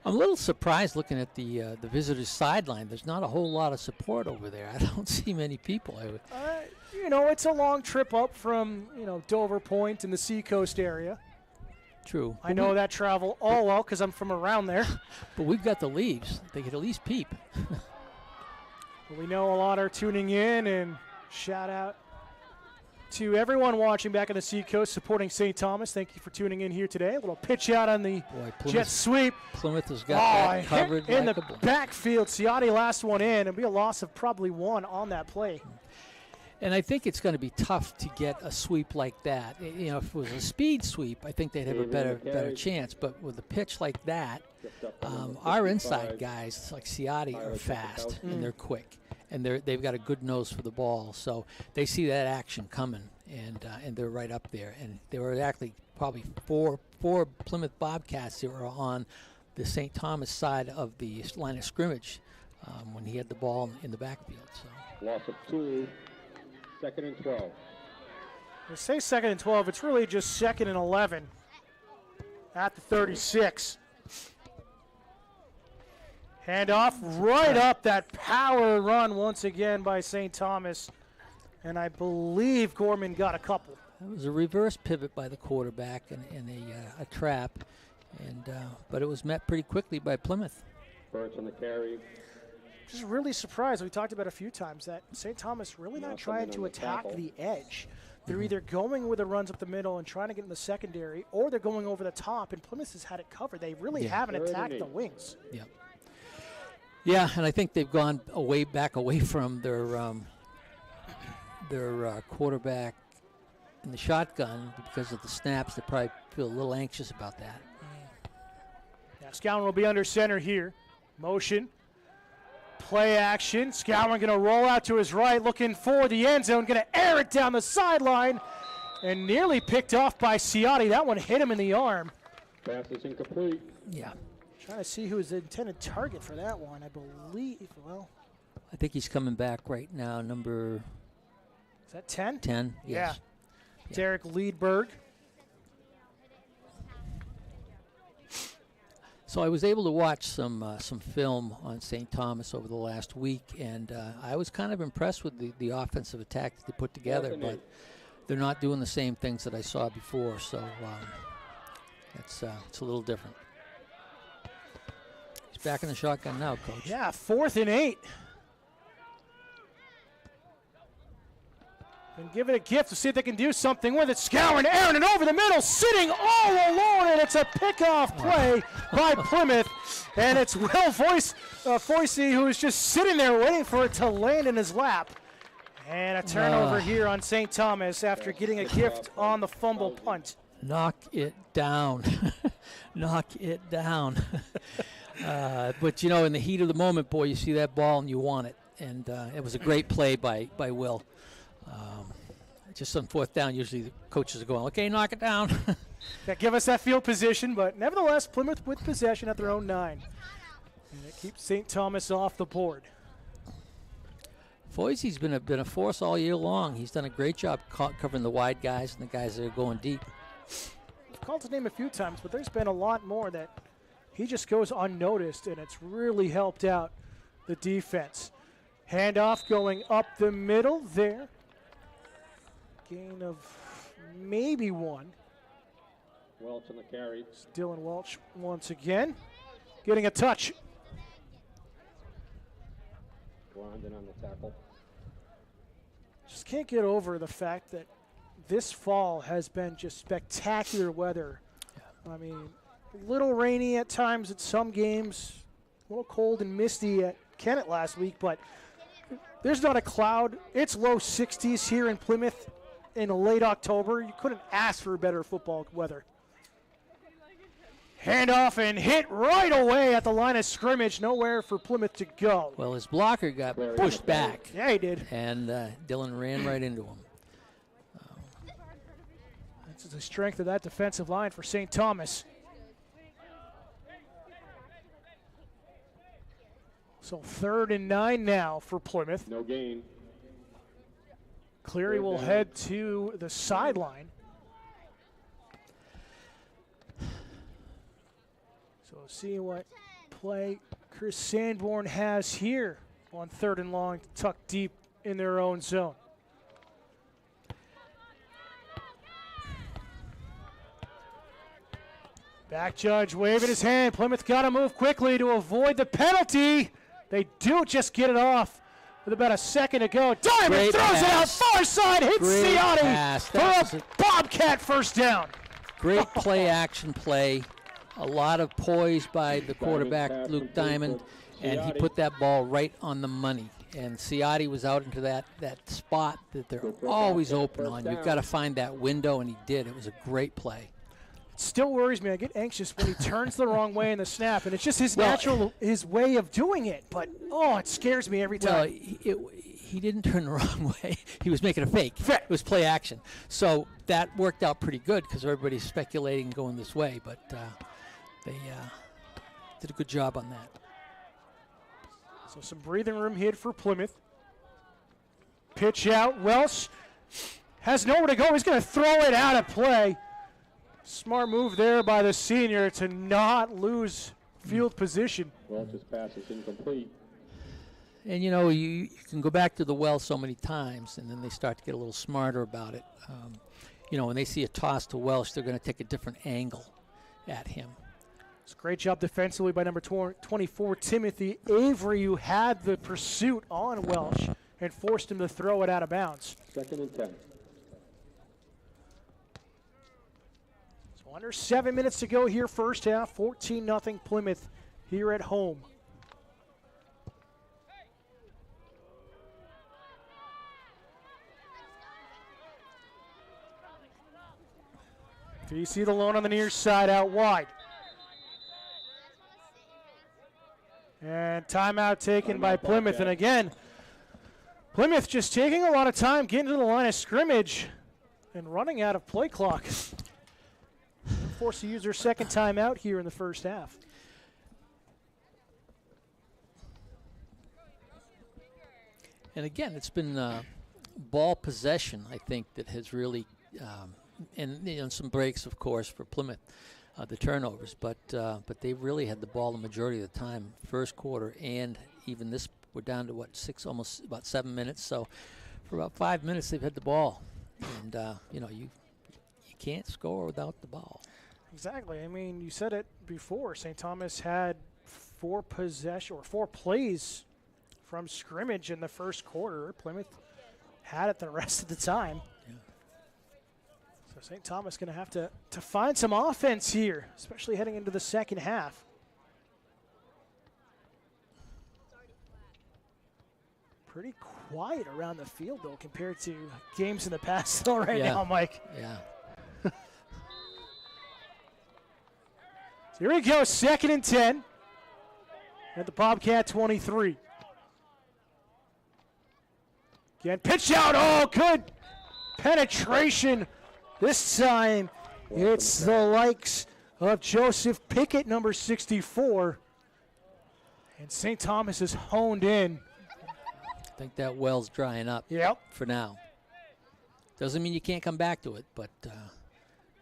B: I'm a little surprised looking at the visitors' sideline. There's not a whole lot of support over there. I don't see many people.
A: It's a long trip up from, Dover Point in the Seacoast area.
B: True.
A: I know that travel all well because I'm from around there.
B: But we've got the leaves. They could at least peep.
A: We know a lot are tuning in, and shout out to everyone watching back on the Seacoast supporting St. Thomas. Thank you for tuning in here today. A little pitch out on the jet sweep.
B: Plymouth has got that covered
A: in
B: like
A: the
B: a bull.
A: backfield. Ciotti last one in. It'll be a loss of probably one on that play.
B: And I think it's going to be tough to get a sweep like that. If it was a speed sweep, I think they'd have a better chance. But with a pitch like that, our inside guys like Ciotti are fast and they're quick, and they've got a good nose for the ball. So they see that action coming, and they're right up there. And there were actually probably four Plymouth Bobcats that were on the St. Thomas side of the line of scrimmage when he had the ball in the backfield. So
C: loss of 2. 2nd and 12.
A: They say 2nd and 12. It's really just 2nd and 11 at the 36. Handoff right up, that power run once again by St. Thomas. And I believe Gorman got a couple.
B: That was a reverse pivot by the quarterback and a trap, but it was met pretty quickly by Plymouth.
C: Burns on the carry.
A: Just really surprised. We talked about a few times that St. Thomas really not trying to attack the edge. They're either going with the runs up the middle and trying to get in the secondary, or they're going over the top, and Plymouth has had it covered. They really haven't attacked the wings.
B: Yep. Yeah, and I think they've gone back away from their quarterback in the shotgun because of the snaps. They probably feel a little anxious about that.
A: Now Scowen will be under center here. Motion. Play action. Scowen going to roll out to his right, looking for the end zone. Going to air it down the sideline, and nearly picked off by Ciotti. That one hit him in the arm.
C: Pass is incomplete.
A: Yeah. Trying to see who was the intended target for that one. I believe,
B: I think he's coming back right now. Number...
A: Is that 10?
B: 10, yes.
A: Yeah. Derek Liedberg.
B: So I was able to watch some film on St. Thomas over the last week, and I was kind of impressed with the offensive attack that they put together, but they're not doing the same things that I saw before, so it's a little different. He's back in the shotgun now, Coach.
A: Yeah, 4th and 8. And give it a gift to see if they can do something with it. Scowen, Aaron, and over the middle, sitting all alone, and it's a pickoff play by Plymouth. And it's Will Foisey, who is just sitting there waiting for it to land in his lap. And a turnover here on St. Thomas after getting a gift on the fumble punt.
B: Knock it down. Knock it down. But, in the heat of the moment, boy, you see that ball and you want it. And it was a great play by Will. Just on 4th down, usually the coaches are going, okay, knock it down.
A: Yeah, give us that field position, but nevertheless, Plymouth with possession at their own 9. And it keeps St. Thomas off the board.
B: Foisey's been a force all year long. He's done a great job covering the wide guys and the guys that are going deep.
A: I've called his name a few times, but there's been a lot more that he just goes unnoticed, and it's really helped out the defense. Handoff going up the middle there. Gain of maybe 1.
C: Welch on the carry.
A: It's Dylan Welch once again, getting a touch.
C: Grondin on the tackle.
A: Just can't get over the fact that this fall has been just spectacular weather. I mean, a little rainy at times at some games, a little cold and misty at Kennett last week, but there's not a cloud. It's low 60s here in Plymouth in late October. You couldn't ask for better football weather. Handoff and hit right away at the line of scrimmage. Nowhere for Plymouth to go.
B: Well, his blocker got pushed back.
A: Yeah, he did.
B: And Dylan ran right into him.
A: This is the strength of that defensive line for St. Thomas. So 3rd and 9 now for Plymouth.
C: No gain.
A: Cleary will head to the sideline. So see what play Chris Sanborn has here on 3rd and long, tucked deep in their own zone. Back judge waving his hand. Plymouth got to move quickly to avoid the penalty. They do just get it off with about a second to go. Diamond throws it out far side, hits Ciotti for a Bobcat first down.
B: Great play, action play. A lot of poise by the quarterback, Luke Diamond, and he put that ball right on the money. And Ciotti was out into that spot that they're always open on. You've got to find that window, and he did. It was a great play.
A: It still worries me. I get anxious when he turns the wrong way in the snap, and it's just his his way of doing it. But, it scares me every time.
B: Well, he didn't turn the wrong way. He was making a fake. It was play action. So that worked out pretty good because everybody's speculating going this way. But they did a good job on that.
A: So some breathing room here for Plymouth. Pitch out. Welsh has nowhere to go. He's going to throw it out of play. Smart move there by the senior to not lose field position.
C: Welch's pass is incomplete.
B: And, you can go back to the well so many times, and then they start to get a little smarter about it. When they see a toss to Welsh, they're going to take a different angle at him.
A: It's a great job defensively by number 24, Timothy Avery, who had the pursuit on Welsh and forced him to throw it out of bounds.
C: 2nd and 10.
A: So under 7 minutes to go here, first half, 14-0 Plymouth here at home. VC the lone on the near side out wide. And timeout taken by Plymouth. And again, Plymouth just taking a lot of time getting to the line of scrimmage and running out of play clock. Forced to use their second timeout here in the first half.
B: And again, it's been ball possession, I think, that has really, and some breaks, of course, for Plymouth. The turnovers, but they really had the ball the majority of the time, first quarter, and even this, we're down to almost about 7 minutes. So for about 5 minutes, they've had the ball, and you can't score without the ball.
A: Exactly. I mean, you said it before. St. Thomas had 4 plays from scrimmage in the first quarter. Plymouth had it the rest of the time. So St. Thomas going to have to find some offense here, especially heading into the second half. Pretty quiet around the field, though, compared to games in the past though now, Mike.
B: Yeah.
A: So here we go, 2nd and 10 at the Bobcat 23. Again, pitch out. Oh, good penetration. This time, it's the likes of Joseph Pickett, number 64. And St. Thomas is honed in.
B: I think that well's drying up for now. Doesn't mean you can't come back to it, but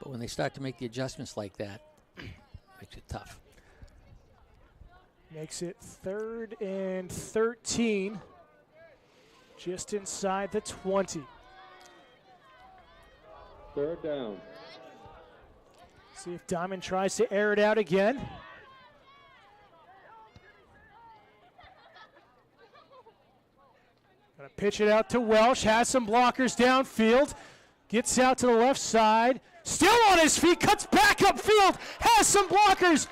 B: when they start to make the adjustments like that, makes it tough.
A: Makes it 3rd and 13, just inside the 20.
C: 3rd down.
A: See if Diamond tries to air it out again. Gonna pitch it out to Welsh, has some blockers downfield, gets out to the left side, still on his feet, cuts back upfield, has some blockers.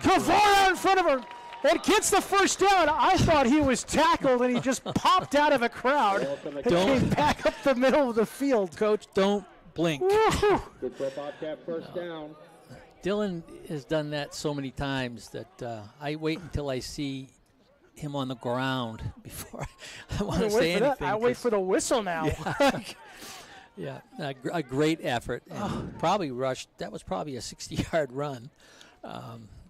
A: Kavar out in front of him and gets the first down. I thought he was tackled and he just popped out of a crowd and came back up the middle of the field.
B: Coach, don't blink.
C: Good for Bobcat first down.
B: Dylan has done that so many times that I wait until I see him on the ground before I want to say anything.
A: I wait for the whistle now.
B: Yeah. Yeah, a great effort. And probably rushed. That was probably a 60-yard run.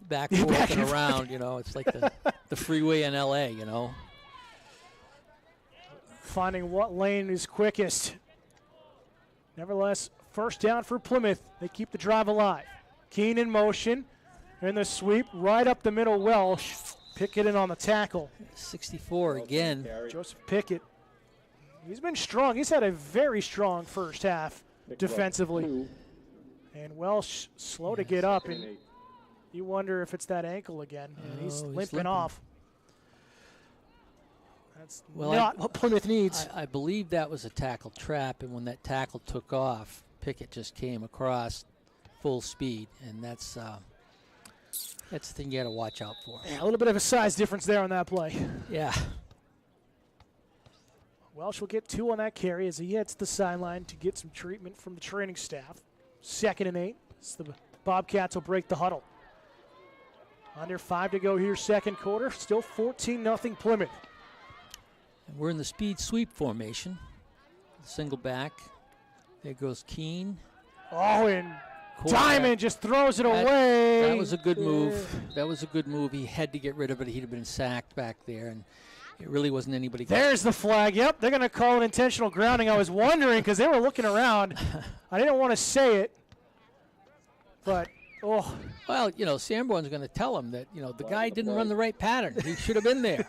B: Back forth
A: back
B: and
A: and
B: around, it's like the freeway in L.A.,
A: Finding what lane is quickest. Nevertheless, first down for Plymouth. They keep the drive alive. Keene in motion. And the sweep right up the middle. Welsh. Pickett in on the tackle.
B: 64 again.
A: Joseph Pickett. He's been strong. He's had a very strong first half defensively. And Welsh slow to get up. And you wonder if it's that ankle again. And he's limping off. That's not what Plymouth needs.
B: I believe that was a tackle trap, and when that tackle took off, Pickett just came across full speed, and that's the thing you got to watch out for.
A: Yeah, a little bit of a size difference there on that play.
B: Yeah.
A: Welsh will get 2 on that carry as he hits the sideline to get some treatment from the training staff. 2nd and 8. So the Bobcats will break the huddle. Under 5 to go here, second quarter. Still 14-0 Plymouth.
B: And we're in the speed sweep formation. Single back. There goes Keene.
A: Oh, and Diamond just throws it away.
B: That was a good move. That was a good move. He had to get rid of it. He'd have been sacked back there, and it really wasn't anybody.
A: There's the flag. Yep, they're going to call it intentional grounding. I was wondering because they were looking around. I didn't want to say it, but oh.
B: Well, Sanborn's going to tell him that the guy didn't run the right pattern. He should have been there.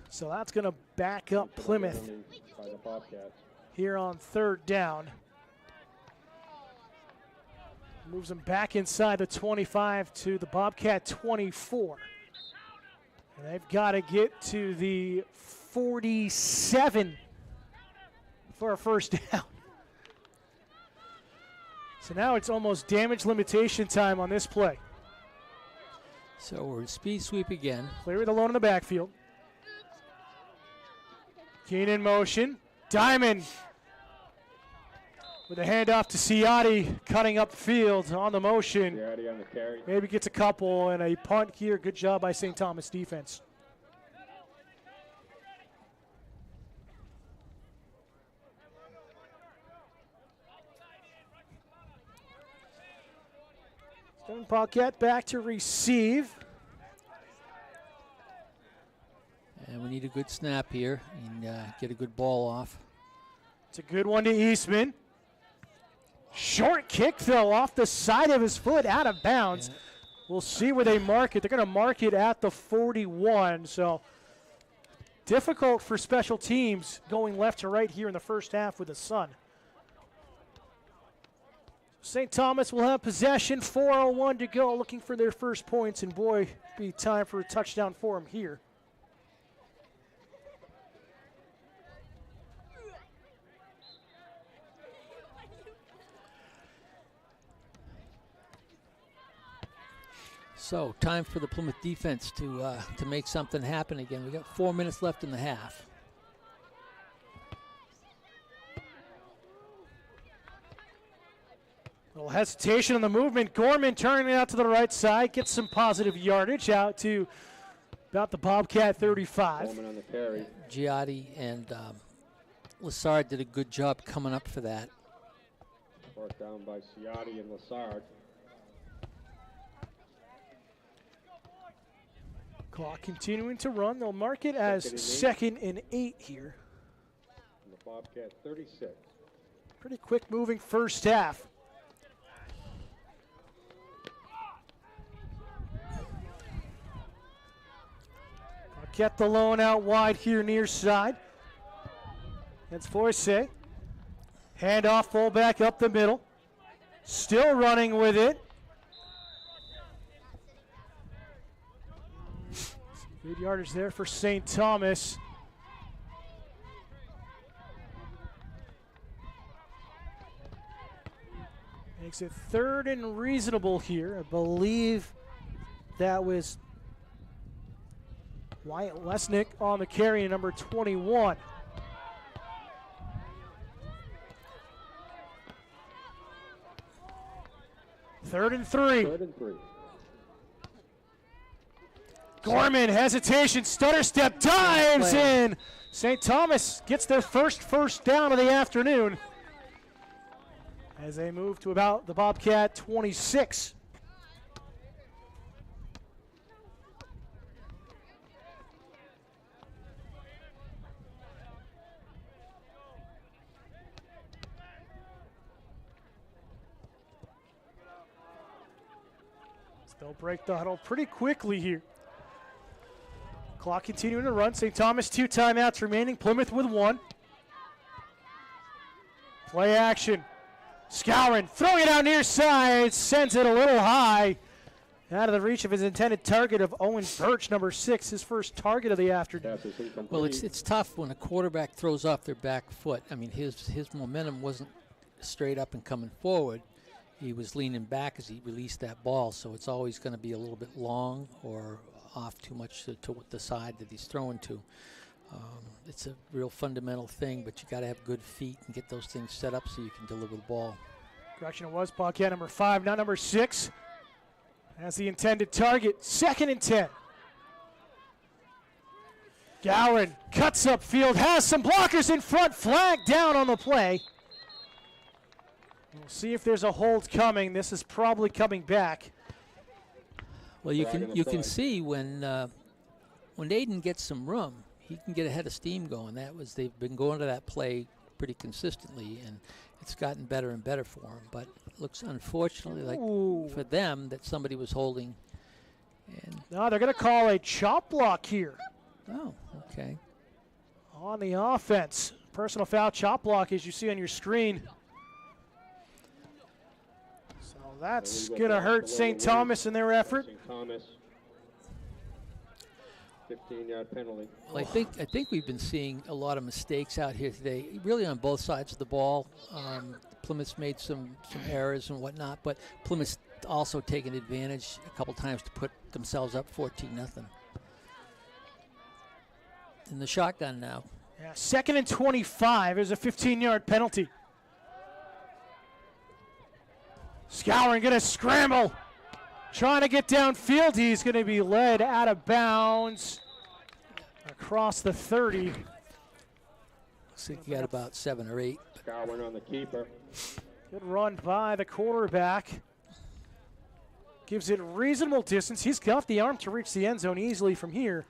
A: So that's going to back up Plymouth here on 3rd down. Moves them back inside the 25 to the Bobcat 24. And they've got to get to the 47 for a first down. So now it's almost damage limitation time on this play.
B: So we're in speed sweep again.
A: Clear it alone in the backfield. Keene in motion. Diamond with a handoff to Ciotti, cutting up field on the motion.
C: Ciotti on the carry.
A: Maybe gets a couple and a punt here. Good job by St. Thomas defense. Devin Paquette back to receive.
B: And we need a good snap here and get a good ball off.
A: It's a good one to Eastman. Short kick, though, off the side of his foot, out of bounds. Yeah. We'll see where they mark it. They're going to mark it at the 41. So difficult for special teams going left to right here in the first half with the sun. St. Thomas will have possession, 4:01 to go, looking for their first points, and boy, be time for a touchdown for them here.
B: So time for the Plymouth defense to make something happen again. We got 4 minutes left in the half.
A: A little hesitation on the movement. Gorman turning it out to the right side, gets some positive yardage out to about the Bobcat 35.
C: Gorman on the carry.
B: Giotti and Lassard did a good job coming up for that.
C: Brought down by Ciotti and Lassard.
A: Clock continuing to run. They'll mark it as 2nd and 8 here.
C: And the Bobcat 36.
A: Pretty quick moving first half. Get the lone out wide here near side. That's Forse. Handoff fullback up the middle. Still running with it. Good yardage there for St. Thomas. Makes it 3rd and reasonable here. I believe that was Wyatt Lesnick on the carry, number 21. Third and three. Gorman, hesitation, stutter step, dives in. St. Thomas gets their first down of the afternoon as they move to about the Bobcat 26. They'll break the huddle pretty quickly here. Clock continuing to run. St. Thomas 2 timeouts remaining. Plymouth with 1. Play action. Scourin throwing it out near side. Sends it a little high. Out of the reach of his intended target of Owen Birch, number 6, his first target of the afternoon.
B: Well, it's tough when a quarterback throws off their back foot. I mean, his momentum wasn't straight up and coming forward. He was leaning back as he released that ball, so it's always going to be a little bit long or off too much to the side that he's throwing to. It's a real fundamental thing, but you got to have good feet and get those things set up so you can deliver the ball.
A: Correction, it was Bobcat number 5, not number 6. As the intended target, 2nd and 10. Gowan cuts upfield, has some blockers in front, flag down on the play. We'll see if there's a hold coming. This is probably coming back.
B: Well, you can see when Aiden gets some room, he can get ahead of steam going. They've been going to that play pretty consistently, and it's gotten better and better for him. But it looks unfortunately like for them that somebody was holding. And
A: no, they're going to call a chop block here.
B: Oh, okay.
A: On the offense, personal foul chop block as you see on your screen. That's going to hurt St. Thomas in their effort.
C: St. Thomas, 15-yard penalty.
B: Well, I think we've been seeing a lot of mistakes out here today, really on both sides of the ball. Plymouth's made some errors and whatnot, but Plymouth's also taken advantage a couple times to put themselves up 14-0. In the shotgun now.
A: Yeah, 2nd and 25 is a 15-yard penalty. Scourin going to scramble, trying to get downfield. He's going to be led out of bounds across the 30.
B: Looks like he got about 7 or 8.
C: Scourin on the keeper.
A: Good run by the quarterback. Gives it reasonable distance. He's got the arm to reach the end zone easily from here,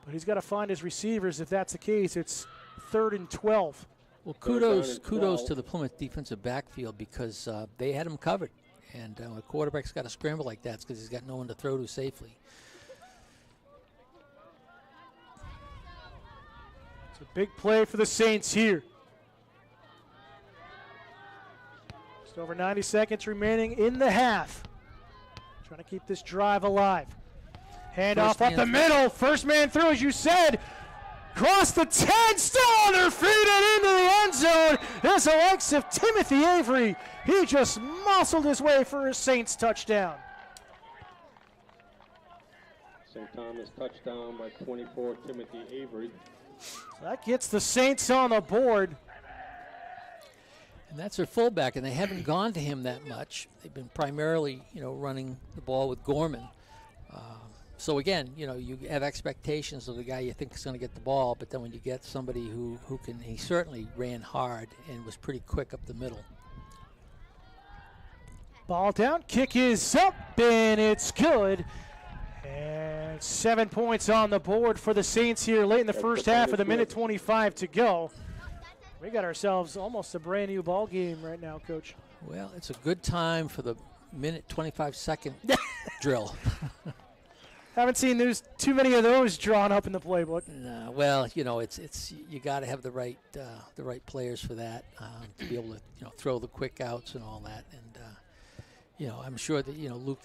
A: but he's got to find his receivers. If that's the case, it's 3rd and 12.
B: Well, kudos to the Plymouth defensive backfield because they had him covered. And when a quarterback's got to scramble like that, it's because he's got no one to throw to safely.
A: It's a big play for the Saints here. Just over 90 seconds remaining in the half. Trying to keep this drive alive. Handoff up the middle. First man through, as you said. Cross the 10, still on their feet and into the end zone. There's the likes of Timothy Avery. He just muscled his way for a Saints touchdown.
C: St. Thomas touchdown by 24, Timothy Avery.
A: So that gets the Saints on the board.
B: And that's their fullback, and they haven't gone to him that much. They've been primarily, running the ball with Gorman. So again, you have expectations of the guy you think is going to get the ball, but then when you get somebody who can, he certainly ran hard and was pretty quick up the middle.
A: Ball down, kick is up, and it's good. And 7 points on the board for the Saints here late in the first half with a minute 25 to go. We got ourselves almost a brand new ball game right now, Coach.
B: Well, it's a good time for the minute 25-second drill.
A: Haven't seen too many of those drawn up in the playbook.
B: No, well, it's you got to have the right players for that to be able to throw the quick outs and all that. And I'm sure that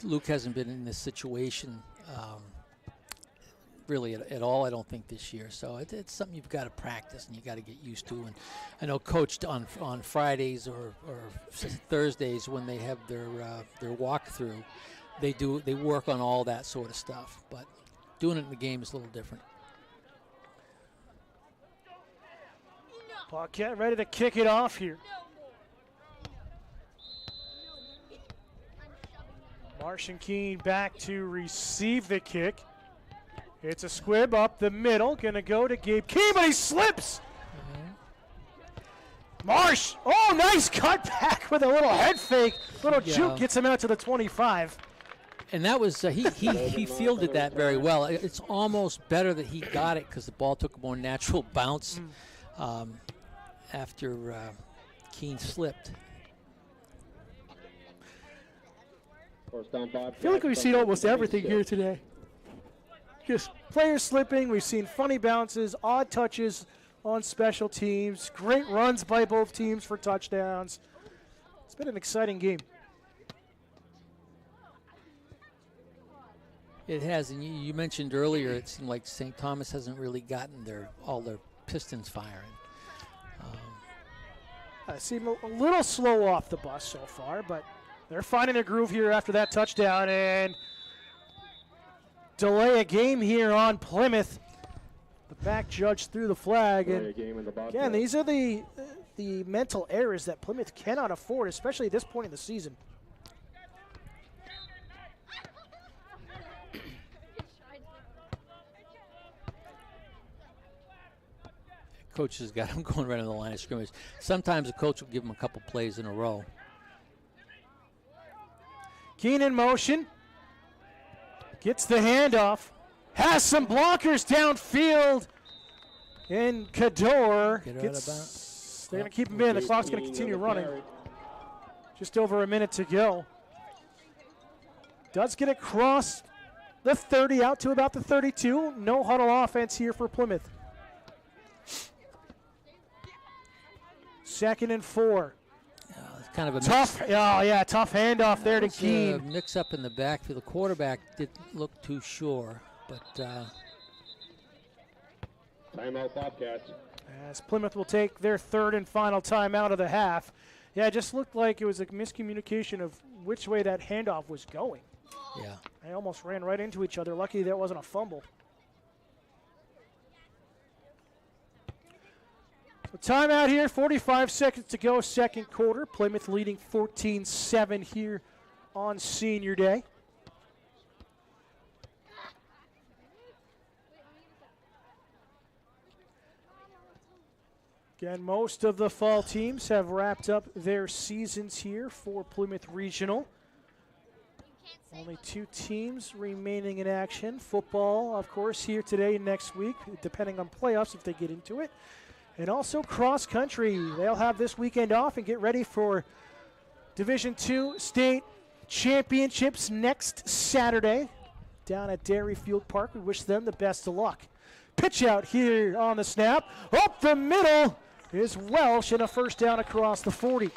B: Luke hasn't been in this situation really at all. I don't think this year. So it's something you've got to practice and you got to get used to. And I know Coach on Fridays or Thursdays when they have their walkthrough. They work on all that sort of stuff, but doing it in the game is a little different.
A: Bobcat ready to kick it off here. Martian Keene back to receive the kick. It's a squib up the middle. Going to go to Gabe Key, but he slips. Marsh. Oh, nice cut back with a little head fake. Little juke gets him out to the 25.
B: And that was, he fielded that very well. It's almost better that he got it because the ball took a more natural bounce after Keene slipped.
C: I
A: feel like we've seen almost everything here today. Just players slipping. We've seen funny bounces, odd touches on special teams, great runs by both teams for touchdowns. It's been an exciting game.
B: It has, and you mentioned earlier it seemed like St. Thomas hasn't really gotten all their pistons firing.
A: I seem a little slow off the bus so far, but they're finding a groove here after that touchdown and delay a game here on Plymouth. The back judge threw the flag, and again, these are the mental errors that Plymouth cannot afford, especially at this point in the season.
B: Coach has got him going right on the line of scrimmage. Sometimes the coach will give him a couple plays in a row.
A: Keene in motion. Gets the handoff. Has some blockers downfield. And Kador gets. They're going to keep him in. The clock's going to continue running. Just over a minute to go. Does get across the 30 out to about the 32. No huddle offense here for Plymouth. 2nd and 4.
B: It's kind of a
A: tough handoff there to Keene.
B: Mix up in the backfield. The quarterback didn't look too sure, but
C: timeout Bobcats.
A: As Plymouth will take their 3rd and final timeout of the half. Yeah, it just looked like it was a miscommunication of which way that handoff was going.
B: Yeah.
A: They almost ran right into each other. Lucky that wasn't a fumble. Timeout here, 45 seconds to go, 2nd quarter. Plymouth leading 14-7 here on Senior Day. Again, most of the fall teams have wrapped up their seasons here for Plymouth Regional. Only 2 teams remaining in action. Football, of course, here today and next week, depending on playoffs if they get into it. And also cross country. They'll have this weekend off and get ready for Division II state championships next Saturday down at Dairy Field Park. We wish them the best of luck. Pitch out here on the snap. Up the middle is Welsh, and a first down across the 40.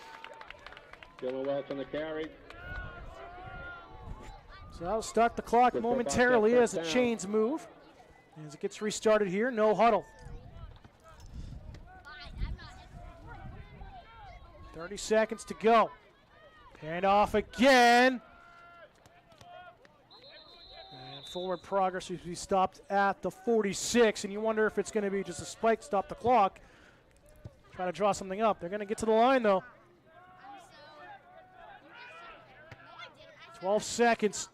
C: Dylan Welch on the carry.
A: So I'll start the clock momentarily as the chains move. As it gets restarted here, no huddle. 30 seconds to go. Hand off again. And forward progress will be stopped at the 46. And you wonder if it's going to be just a spike, stop the clock. Try to draw something up. They're going to get to the line, though. 12 seconds.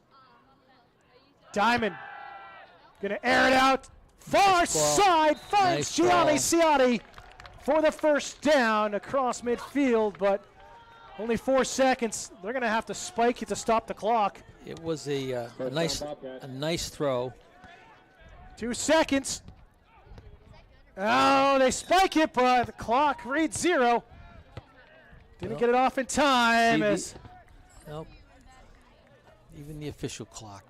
A: Diamond going to air it out. Far side finds Gianni Ciotti for the first down across midfield, but only 4 seconds. They're going to have to spike it to stop the clock.
B: It was a nice throw.
A: 2 seconds. Oh, they spike it, but the clock reads 0. Didn't get it off in time.
B: Nope. Even the official clock.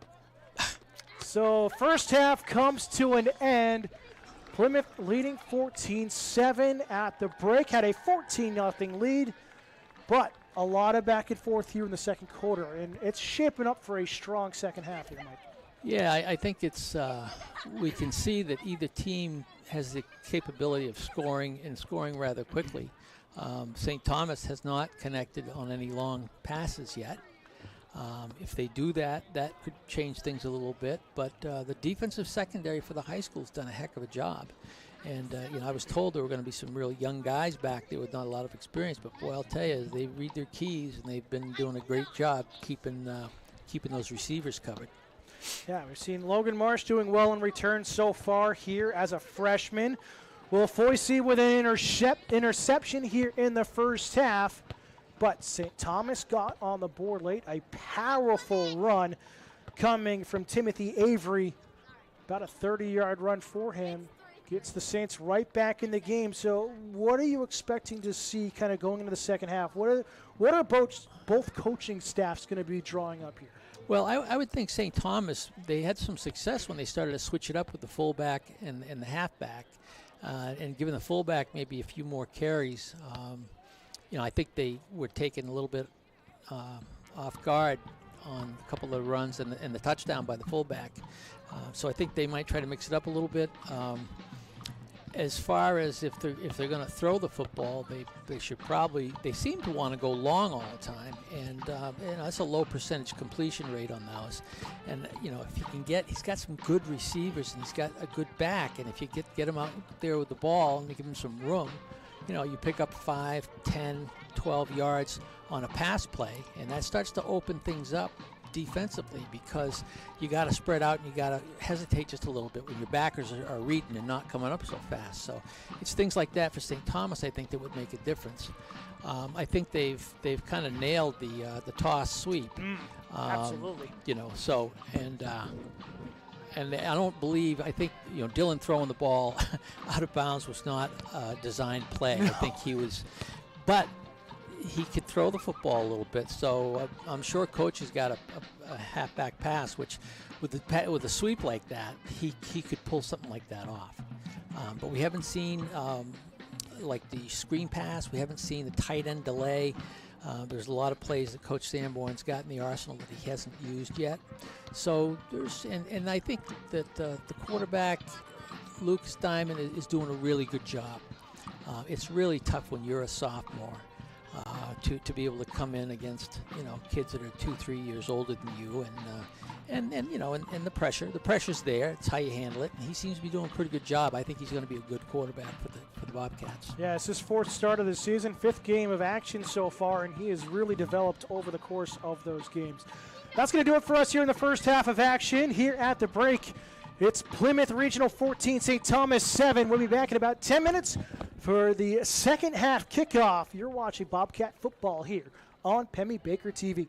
A: So first half comes to an end. Plymouth leading 14-7 at the break. Had a 14-0 lead, but a lot of back and forth here in the 2nd quarter, and it's shaping up for a strong second half here, Mike.
B: Yeah, I think it's we can see that either team has the capability of scoring and scoring rather quickly. St. Thomas has not connected on any long passes yet. If they do that, that could change things a little bit. But the defensive secondary for the high school's done a heck of a job. And, I was told there were going to be some real young guys back there with not a lot of experience. But, boy, I'll tell you, they read their keys, and they've been doing a great job keeping those receivers covered.
A: Yeah, we've seen Logan Marsh doing well in return so far here as a freshman. Will Foisey with an interception here in the first half, but St. Thomas got on the board late. A powerful run coming from Timothy Avery, about a 30-yard run for him. Gets the Saints right back in the game. So what are you expecting to see kind of going into the second half? What are both coaching staffs going to be drawing up here?
B: Well, I would think St. Thomas, they had some success when they started to switch it up with the fullback and the halfback, and giving the fullback maybe a few more carries. I think they were taken a little bit off guard on a couple of runs and the touchdown by the fullback. So I think they might try to mix it up a little bit. As far as if they're going to throw the football, they should probably. They seem to want to go long all the time, and that's a low percentage completion rate on those. And if you can he's got some good receivers and he's got a good back, and if you get him out there with the ball and you give him some room, you pick up 5, 10, 12 yards on a pass play, and that starts to open things up defensively, because you got to spread out and you got to hesitate just a little bit when your backers are reading and not coming up so fast. So it's things like that for St. Thomas, I think, that would make a difference. I think they've kind of nailed the toss sweep.
A: Absolutely.
B: So and I don't believe. I think Dylan throwing the ball out of bounds was not a designed play. No. I think he was, but he could throw the football a little bit, so I'm sure coach has got a halfback pass, which with a sweep like that, he could pull something like that off. But we haven't seen like the screen pass. We haven't seen the tight end delay. There's a lot of plays that Coach Sanborn's got in the arsenal that he hasn't used yet. So and I think that the quarterback, Lucas Diamond, is doing a really good job. It's really tough when you're a sophomore. To be able to come in against kids that are 2-3 years older than you, and the pressure's there. It's how you handle it, and he seems to be doing a pretty good job. I think he's going to be a good quarterback for the Bobcats.
A: Yeah, it's his fourth start of the season, fifth game of action so far, and he has really developed over the course of those games. That's going to do it for us here in the first half of action. Here at the break, it's Plymouth Regional 14, St. Thomas 7. We'll be back in about 10 minutes for the second half kickoff. You're watching Bobcat football here on Pemmy Baker TV.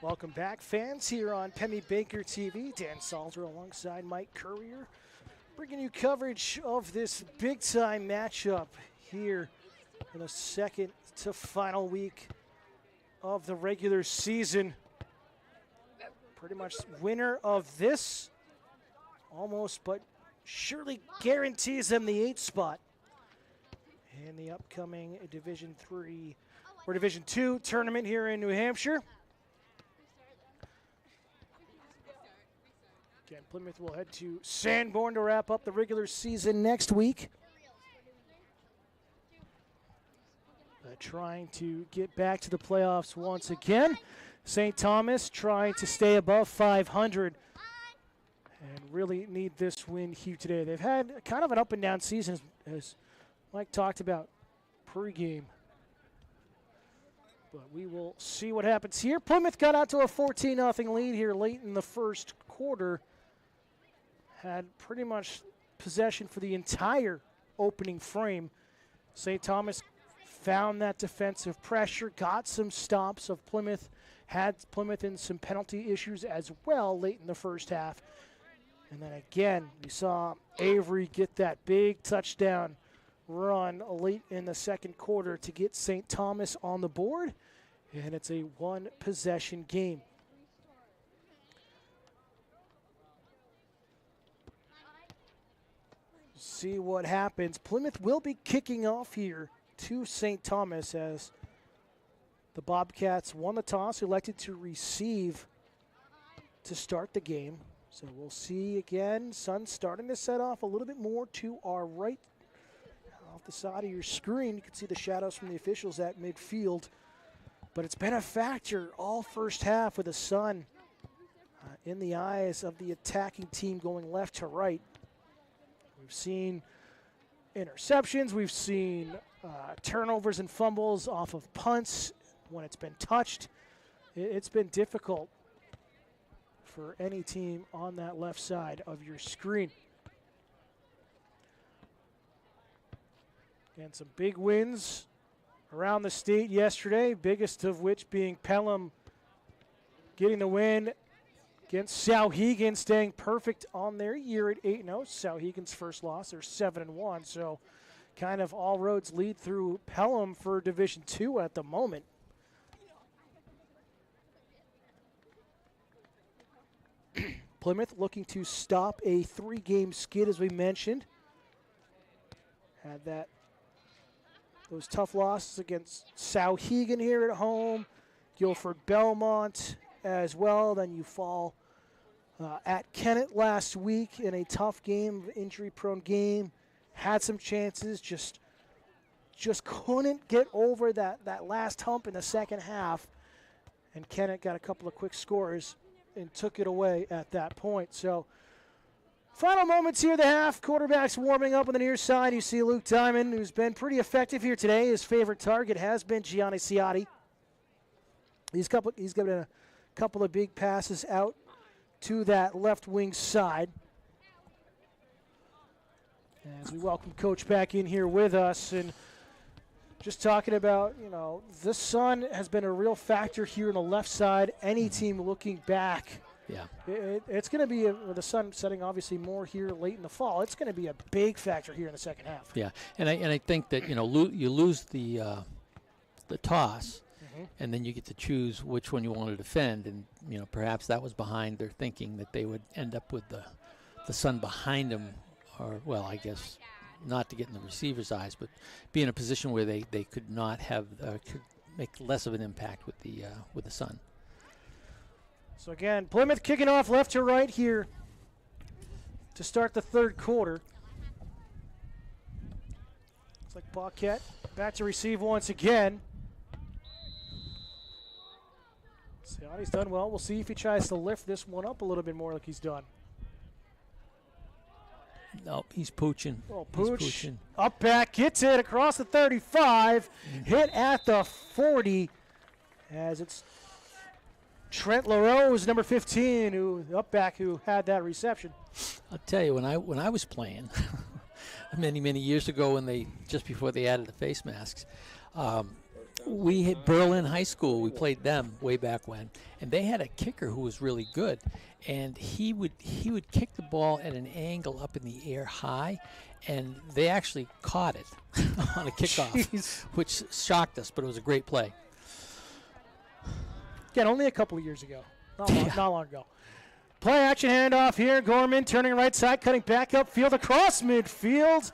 A: Welcome back, fans, here on Pemmy Baker TV. Dan Salter alongside Mike Courier, bringing you coverage of this big-time matchup here in the second to final week of the regular season. Pretty much winner of this almost but surely guarantees them the 8th spot in the upcoming Division 3 or Division 2 tournament here in New Hampshire. Again, Plymouth will head to Sanborn to wrap up the regular season next week. Trying to get back to the playoffs once again. St. Thomas trying to stay above 500 and really need this win here today. They've had kind of an up and down season, as Mike talked about pregame. But we will see what happens here. Plymouth got out to a 14-0 lead here late in the first quarter. Had pretty much possession for the entire opening frame. St. Thomas found that defensive pressure, got some stops of Plymouth, had Plymouth in some penalty issues as well late in the first half. And then again, we saw Avery get that big touchdown run late in the second quarter to get St. Thomas on the board, and it's a one-possession game. See what happens. Plymouth will be kicking off here to St. Thomas as the Bobcats won the toss, elected to receive to start the game. So we'll see again. Sun starting to set off a little bit more to our right. Off the side of your screen, you can see the shadows from the officials at midfield. But it's been a factor all first half with the sun in the eyes of the attacking team going left to right. We've seen interceptions. We've seen turnovers and fumbles off of punts when it's been touched. It's been difficult for any team on that left side of your screen. And some big wins around the state yesterday, biggest of which being Pelham getting the win against Souhegan, staying perfect on their year at 8-0. Souhegan's first loss, they're 7-1, so kind of all roads lead through Pelham for Division 2 at the moment. Plymouth looking to stop a 3-game skid, as we mentioned. Had those tough losses against Souhegan here at home, Guilford Belmont as well. Then you fall at Kennett last week in a tough game, injury-prone game. Had some chances, just couldn't get over that last hump in the second half. And Kennett got a couple of quick scores and took it away at that point. So final moments here of the half. Quarterback's warming up on the near side. You see Luke Diamond, who's been pretty effective here today. His favorite target has been Gianni Ciotti. He's given a couple of big passes out to that left wing side. As we welcome Coach back in here with us, and just talking about, the sun has been a real factor here on the left side. Any team looking back,
B: Yeah.
A: it's going to be, with the sun setting obviously more here late in the fall, it's going to be a big factor here in the second half.
B: Yeah, and I think that, you lose the toss, and then you get to choose which one you want to defend, and, perhaps that was behind their thinking that they would end up with the sun behind them, or, well, I guess not to get in the receiver's eyes, but be in a position where they could not have, could make less of an impact with the sun.
A: So again, Plymouth kicking off left to right here to start the third quarter. Looks like Bobcat back to receive once again. Ciotti's done well. We'll see if he tries to lift this one up a little bit more like he's done.
B: Nope, he's pooching.
A: Oh, Pooch, up back, gets it across the 35, hit at the 40, as it's Trent LaRose, number 15, up back, who had that reception.
B: I'll tell you, when I was playing many years ago, just before they added the face masks, we hit Berlin High School. We played them way back when, and they had a kicker who was really good, and he would kick the ball at an angle up in the air high, and they actually caught it on a kickoff,
A: Jeez.
B: which shocked us, but it was a great play.
A: Again, only a couple of years ago. Not long ago. Play action handoff here. Gorman turning right side, cutting back upfield across midfield,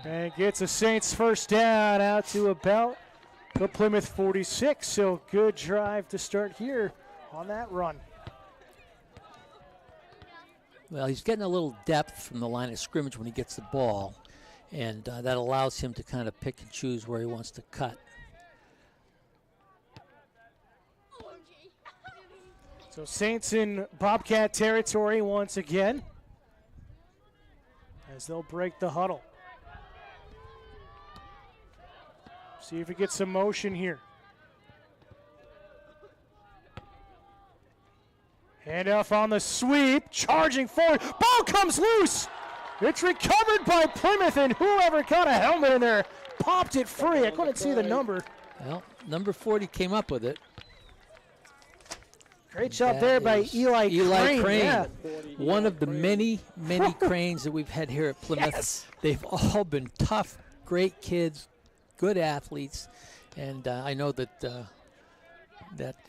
A: and gets the Saints first down out to about the Plymouth 46. So good drive to start here on that run.
B: Well, he's getting a little depth from the line of scrimmage when he gets the ball, and that allows him to kind of pick and choose where he wants to cut.
A: So Saints in Bobcat territory once again as they'll break the huddle. See if we get some motion here. Handoff on the sweep, charging forward. Ball comes loose. It's recovered by Plymouth, and whoever got a helmet in there popped it free. I couldn't see the number.
B: Well, number 40 came up with it.
A: Great job
B: That
A: there by
B: is
A: Eli Crane. Yeah.
B: One of the many Cranes that we've had here at Plymouth.
A: Yes.
B: They've all been tough, great kids, good athletes, and I know that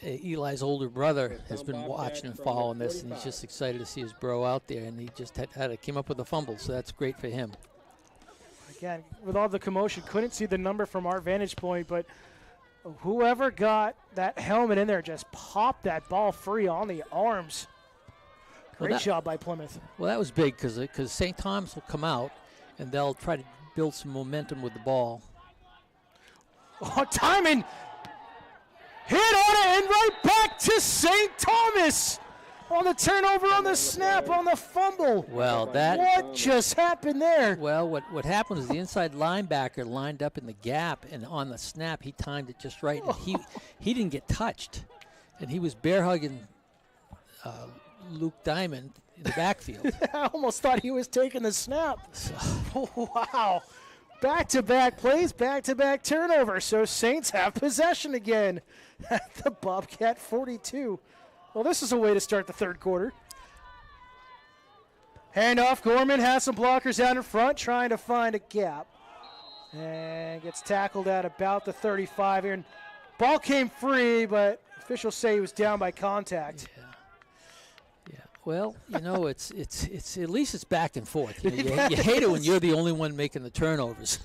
B: Eli's older brother has been watching and following this, and he's just excited to see his bro out there, and he just came up with a fumble, so that's great for him.
A: Again, with all the commotion, couldn't see the number from our vantage point, but whoever got that helmet in there just popped that ball free on the arms. Great job by Plymouth.
B: Well, that was big because St. Thomas will come out, and they'll try to build some momentum with the ball.
A: Oh, Timon hit on it and right back to St. Thomas on the turnover, on the snap, on the fumble.
B: Well,
A: what just happened there?
B: Well, what happened is the inside linebacker lined up in the gap, and on the snap he timed it just right, and he didn't get touched, and he was bear hugging Luke Diamond in the backfield.
A: I almost thought he was taking the snap. Wow. Back-to-back plays, back-to-back turnovers. So Saints have possession again at the Bobcat 42. Well, this is a way to start the third quarter. Handoff. Gorman has some blockers out in front, trying to find a gap. And gets tackled at about the 35 here. And ball came free, but officials say he was down by contact.
B: Yeah. Well, it's at least it's back and forth. You hate it when you're the only one making the turnovers.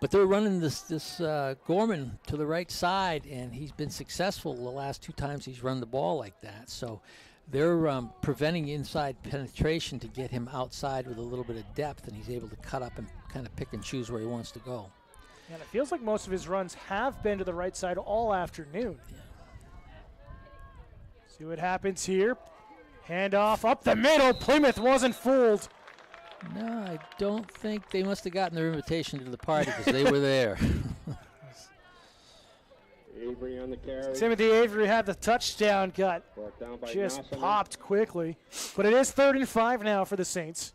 B: But they're running this Gorman to the right side, and he's been successful the last two times he's run the ball like that. So they're preventing inside penetration to get him outside with a little bit of depth, and he's able to cut up and kind of pick and choose where he wants to go.
A: And it feels like most of his runs have been to the right side all afternoon.
B: Yeah.
A: See what happens here. Handoff up the middle. Plymouth wasn't fooled.
B: No, I don't think they must have gotten their invitation to the party because they were there.
C: Avery on the carry.
A: Timothy Avery had the touchdown, got just popped quickly. But it is 3rd and 5 now for the Saints.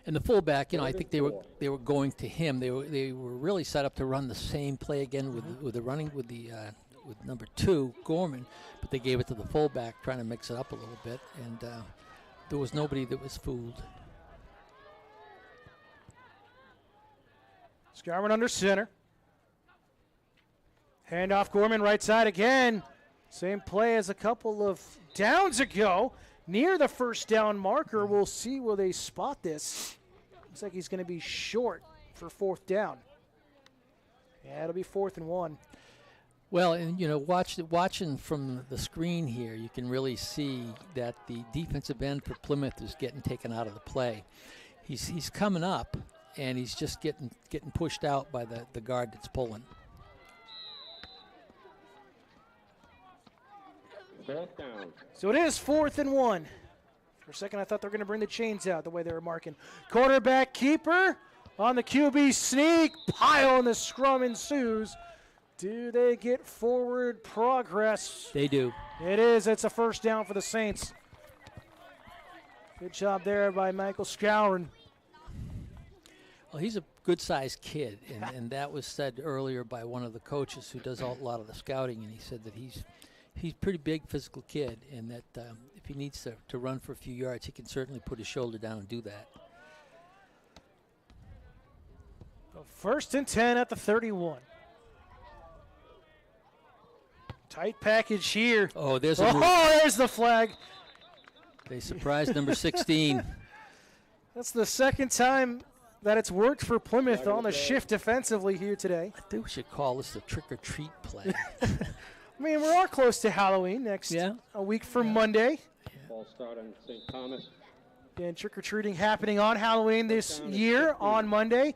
B: And the fullback, I think they were going to him. They were really set up to run the same play again with number 2 Gorman, but they gave it to the fullback, trying to mix it up a little bit, and there was nobody that was fooled.
A: Scarman under center. Handoff. Gorman right side again. Same play as a couple of downs ago. Near the first down marker. We'll see, will they spot this? Looks like he's going to be short for 4th down. Yeah, it'll be 4th and 1.
B: Well, and watching from the screen here, you can really see that the defensive end for Plymouth is getting taken out of the play. He's coming up, and he's just getting pushed out by the guard that's pulling.
C: 4th down.
A: So it is 4th and 1. For a second, I thought they were going to bring the chains out the way they were marking. Quarterback keeper on the QB sneak. Pile, and the scrum ensues. Do they get forward progress?
B: They do.
A: It is. It's a first down for the Saints. Good job there by Michael Scourin.
B: Well, he's a good-sized kid, and that was said earlier by one of the coaches who does a lot of the scouting, and he said that he's a pretty big physical kid, and that if he needs to run for a few yards, he can certainly put his shoulder down and do that.
A: So 1st and 10 at the 31. Tight package here.
B: Oh, there's
A: there's the flag.
B: They surprised number 16.
A: That's the second time that it's worked for Plymouth on the shift defensively here today.
B: I think we should call this the trick-or-treat play.
A: I mean, we are close to Halloween next a week from Monday.
C: Ball start on St. Thomas.
A: And trick-or-treating happening on Halloween this year on Monday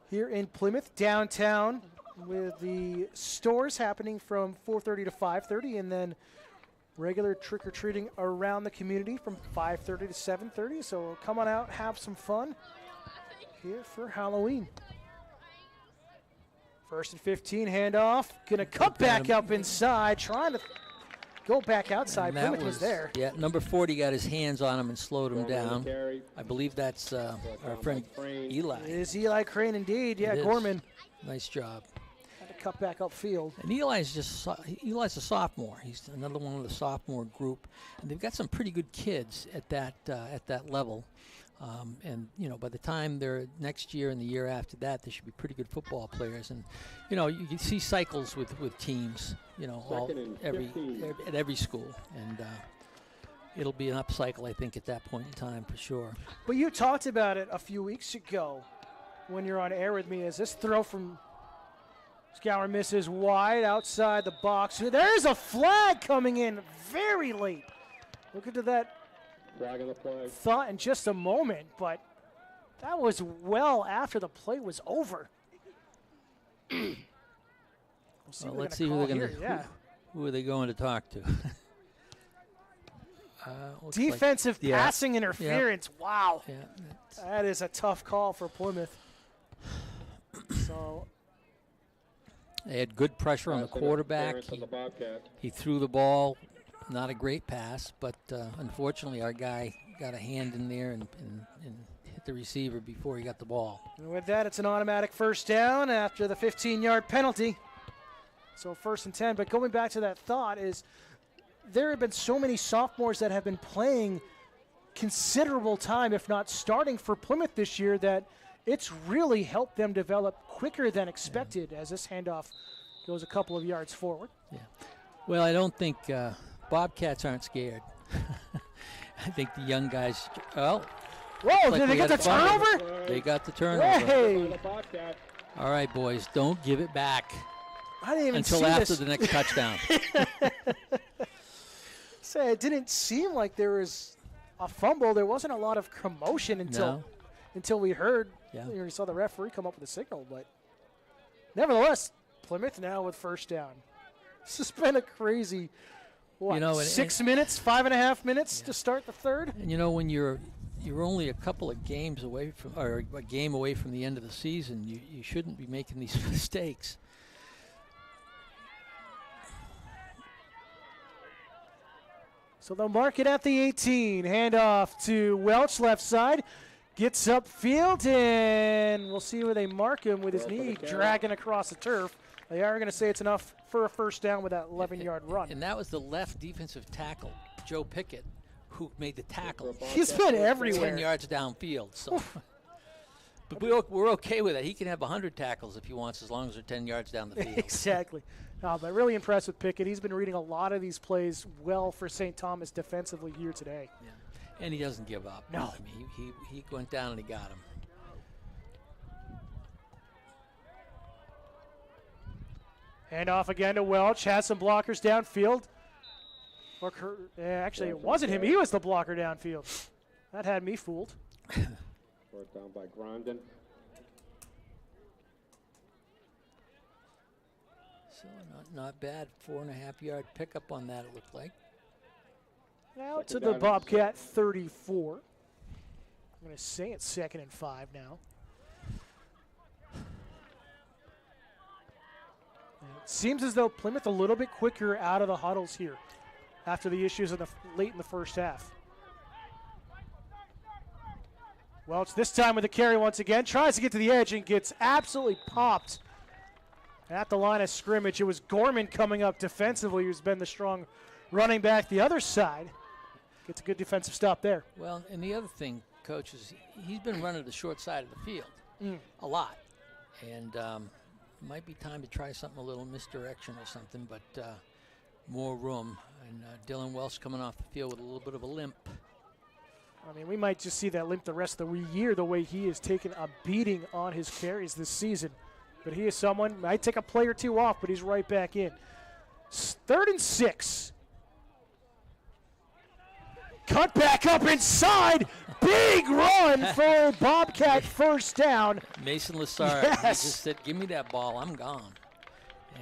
A: here in Plymouth downtown, with the stores happening from 4:30 to 5:30, and then regular trick-or-treating around the community from 5:30 to 7:30. So come on out, have some fun here for Halloween. 1st and 15, handoff. Gonna cut back up inside, trying to go back outside. Plymouth was there.
B: Yeah, number 40 got his hands on him and slowed him down. I believe that's our friend Eli.
A: It is Eli Crane indeed. Yeah, Gorman.
B: Nice job.
A: Had to cut back upfield.
B: And Eli's a sophomore. He's another one of the sophomore group, and they've got some pretty good kids at that level. And by the time they're next year and the year after that, they should be pretty good football players. And you can see cycles with teams. At every school, and it'll be an up cycle, I think, at that point in time for sure.
A: But you talked about it a few weeks ago when you're on air with me. As this throw from Scour misses wide outside the box. There's a flag coming in very late. Look into that thought in just a moment, but that was well after the play was over.
B: Let's see who they're going to. Who are they going to talk to?
A: Defensive passing interference.
B: Yep.
A: Wow,
B: yeah,
A: that is a tough call for Plymouth. So
B: they had good pressure on the quarterback. He threw the ball. Not a great pass, but unfortunately our guy got a hand in there and hit the receiver before he got the ball.
A: And with that, it's an automatic first down after the 15-yard penalty. So 1st and 10. But going back to that thought, is there have been so many sophomores that have been playing considerable time, if not starting for Plymouth this year, that it's really helped them develop quicker than expected as this handoff goes a couple of yards forward.
B: Yeah. Well, I don't think Bobcats aren't scared. I think the young guys,
A: whoa, did they get the turnover?
B: They got the turnover.
A: Hey.
B: All right, boys, don't give it back.
A: I didn't even
B: until after the next touchdown.
A: It didn't seem like there was a fumble. There wasn't a lot of commotion until we heard.
B: Yeah.
A: We saw the referee come up with a signal, but nevertheless, Plymouth now with first down. This has been a crazy 6 minutes, 5.5 minutes to start the third.
B: And when you're only a couple of games away from, or a game away from the end of the season, you shouldn't be making these mistakes.
A: So they'll mark it at the 18. Handoff to Welch, left side. Gets upfield, and we'll see where they mark him with his knee dragging across the turf. They are going to say it's enough for a first down with that 11-yard run.
B: And that was the left defensive tackle, Joe Pickett, who made the tackle.
A: He's been everywhere.
B: 10 yards downfield. So. But we're okay with it. He can have 100 tackles if he wants, as long as they're 10 yards down the field.
A: Exactly. No, but really impressed with Pickett. He's been reading a lot of these plays well for St. Thomas defensively here today.
B: Yeah. And he doesn't give up.
A: No.
B: I mean, he went down and he got him.
A: Hand off again to Welch. Has some blockers downfield. Actually, it wasn't him. He was the blocker downfield. That had me fooled.
C: Brought down by Grondin.
B: So not bad. 4.5-yard pickup on that, it looked like.
A: Now to the Bobcat 34. I'm going to say it's 2nd and 5 now. It seems as though Plymouth a little bit quicker out of the huddles here after the issues late in the first half. Welch this time with the carry once again. Tries to get to the edge and gets absolutely popped at the line of scrimmage. It was Gorman coming up defensively, who's been the strong running back the other side. Gets a good defensive stop there.
B: Well, and the other thing, Coach, is he's been running the short side of the field a lot. And might be time to try something, a little misdirection or something, but more room. And Dylan Welsh coming off the field with a little bit of a limp.
A: I mean, we might just see that limp the rest of the year, the way he has taken a beating on his carries this season. But he is someone, might take a play or two off, but he's right back in. 3rd and 6. Cut back up inside. Big run for a Bobcat first down.
B: Mason Lassard, he just said, give me that ball, I'm gone.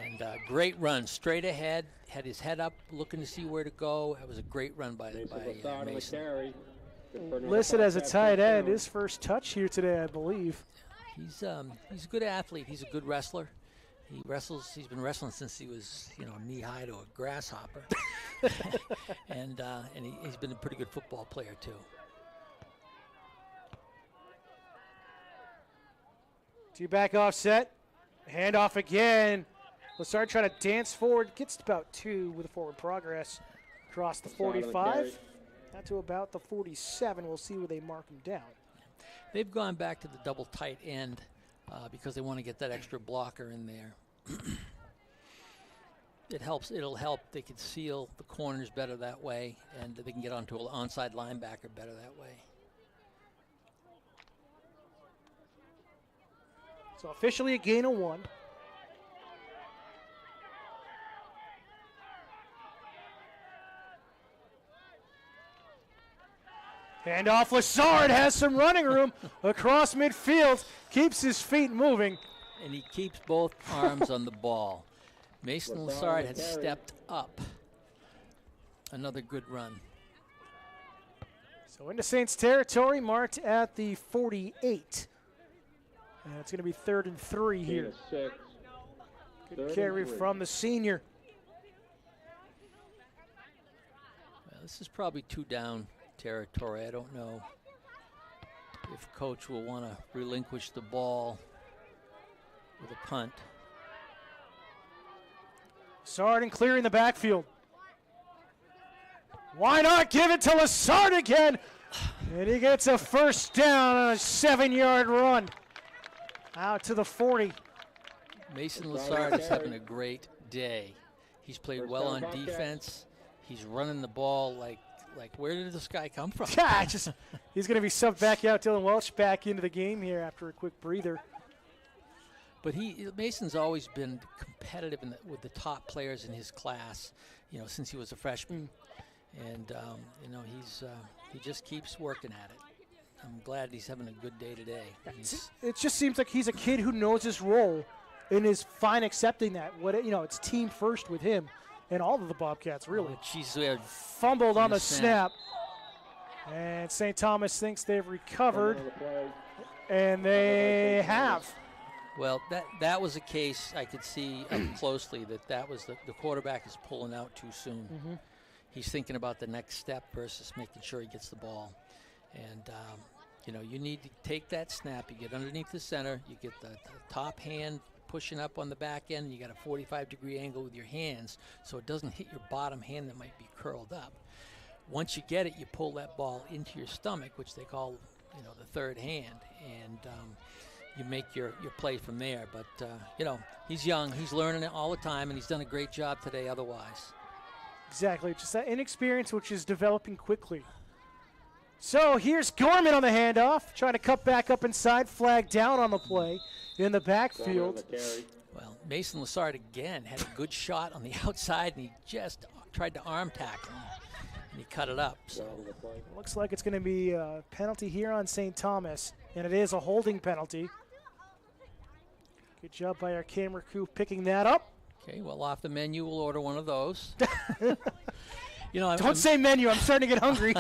B: And great run, straight ahead, had his head up, looking to see where to go. It was a great run by Mason.
A: Listed as a tight end, his first touch here today, I believe.
B: He's a good athlete. He's a good wrestler. He wrestles. He's been wrestling since he was, knee high to a grasshopper, and he's been a pretty good football player too.
A: Two back offset, handoff again. Lassard trying to dance forward, gets to about 2 with a forward progress across the 45. Not to about the 47. We'll see where they mark him down.
B: They've gone back to the double tight end because they want to get that extra blocker in there. It helps. It'll help. They can seal the corners better that way, and they can get onto an onside linebacker better that way.
A: So officially a gain of 1. Handoff, Lassard has some running room across midfield, keeps his feet moving.
B: And he keeps both arms on the ball. Mason Lassard had stepped up. Another good run.
A: So into Saints territory, marked at the 48. And it's going to be 3rd and 3 here. Good carry from the senior.
B: Well, this is probably 2 down territory. I don't know if Coach will want to relinquish the ball with a punt.
A: Lassard clearing the backfield. Why not give it to Lassard again? And he gets a first down on a 7-yard run out to the 40.
B: Mason Lassard is having a great day. He's played well on defense. He's running the ball like where did this guy come from?
A: Yeah, he's going to be subbed back out. Dylan Welch back into the game here after a quick breather.
B: But Mason's always been competitive with the top players in his class, since he was a freshman. And he just keeps working at it. I'm glad he's having a good day today.
A: It just seems like he's a kid who knows his role and is fine accepting that. It's team first with him and all of the Bobcats, really. Fumbled on the snap. And St. Thomas thinks they've recovered, and they have.
B: Well, that was a case I could see up closely that was the quarterback is pulling out too soon.
A: Mm-hmm.
B: He's thinking about the next step versus making sure he gets the ball. And, you need to take that snap. You get underneath the center. You get the top hand pushing up on the back end. And you got a 45-degree angle with your hands so it doesn't hit your bottom hand that might be curled up. Once you get it, you pull that ball into your stomach, which they call, the third hand. And you make your play from there. But, he's young. He's learning it all the time, and he's done a great job today otherwise.
A: Exactly. Just that inexperience, which is developing quickly. So here's Gorman on the handoff, trying to cut back up inside, flag down on the play in the backfield.
B: Well, Mason Lassard again had a good shot on the outside, and he just tried to arm tackle him, and he cut it up. So
A: looks like it's going to be a penalty here on St. Thomas, and it is a holding penalty. Good job by our camera crew picking that up.
B: Okay, well, off the menu, we'll order one of those.
A: Don't say menu. I'm starting to get hungry.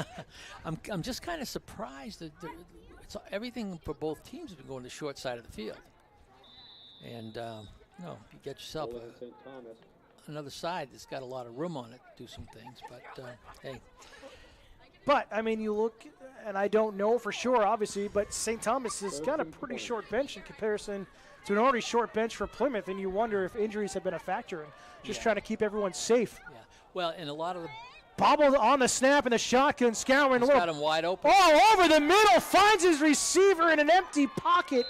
B: I'm just kind of surprised that everything for both teams has been going to the short side of the field. And, you get yourself another side that's got a lot of room on it to do some things. But, hey.
A: But, I mean, you look, and I don't know for sure, obviously, but St. Thomas has got a pretty short bench in comparison to an already short bench for Plymouth, and you wonder if injuries have been a factor in just trying to keep everyone safe.
B: Yeah. Well, and a lot of the
A: Bobbled on the snap and the shotgun. Scouring.
B: got him wide open.
A: Oh, over the middle. Finds his receiver in an empty pocket.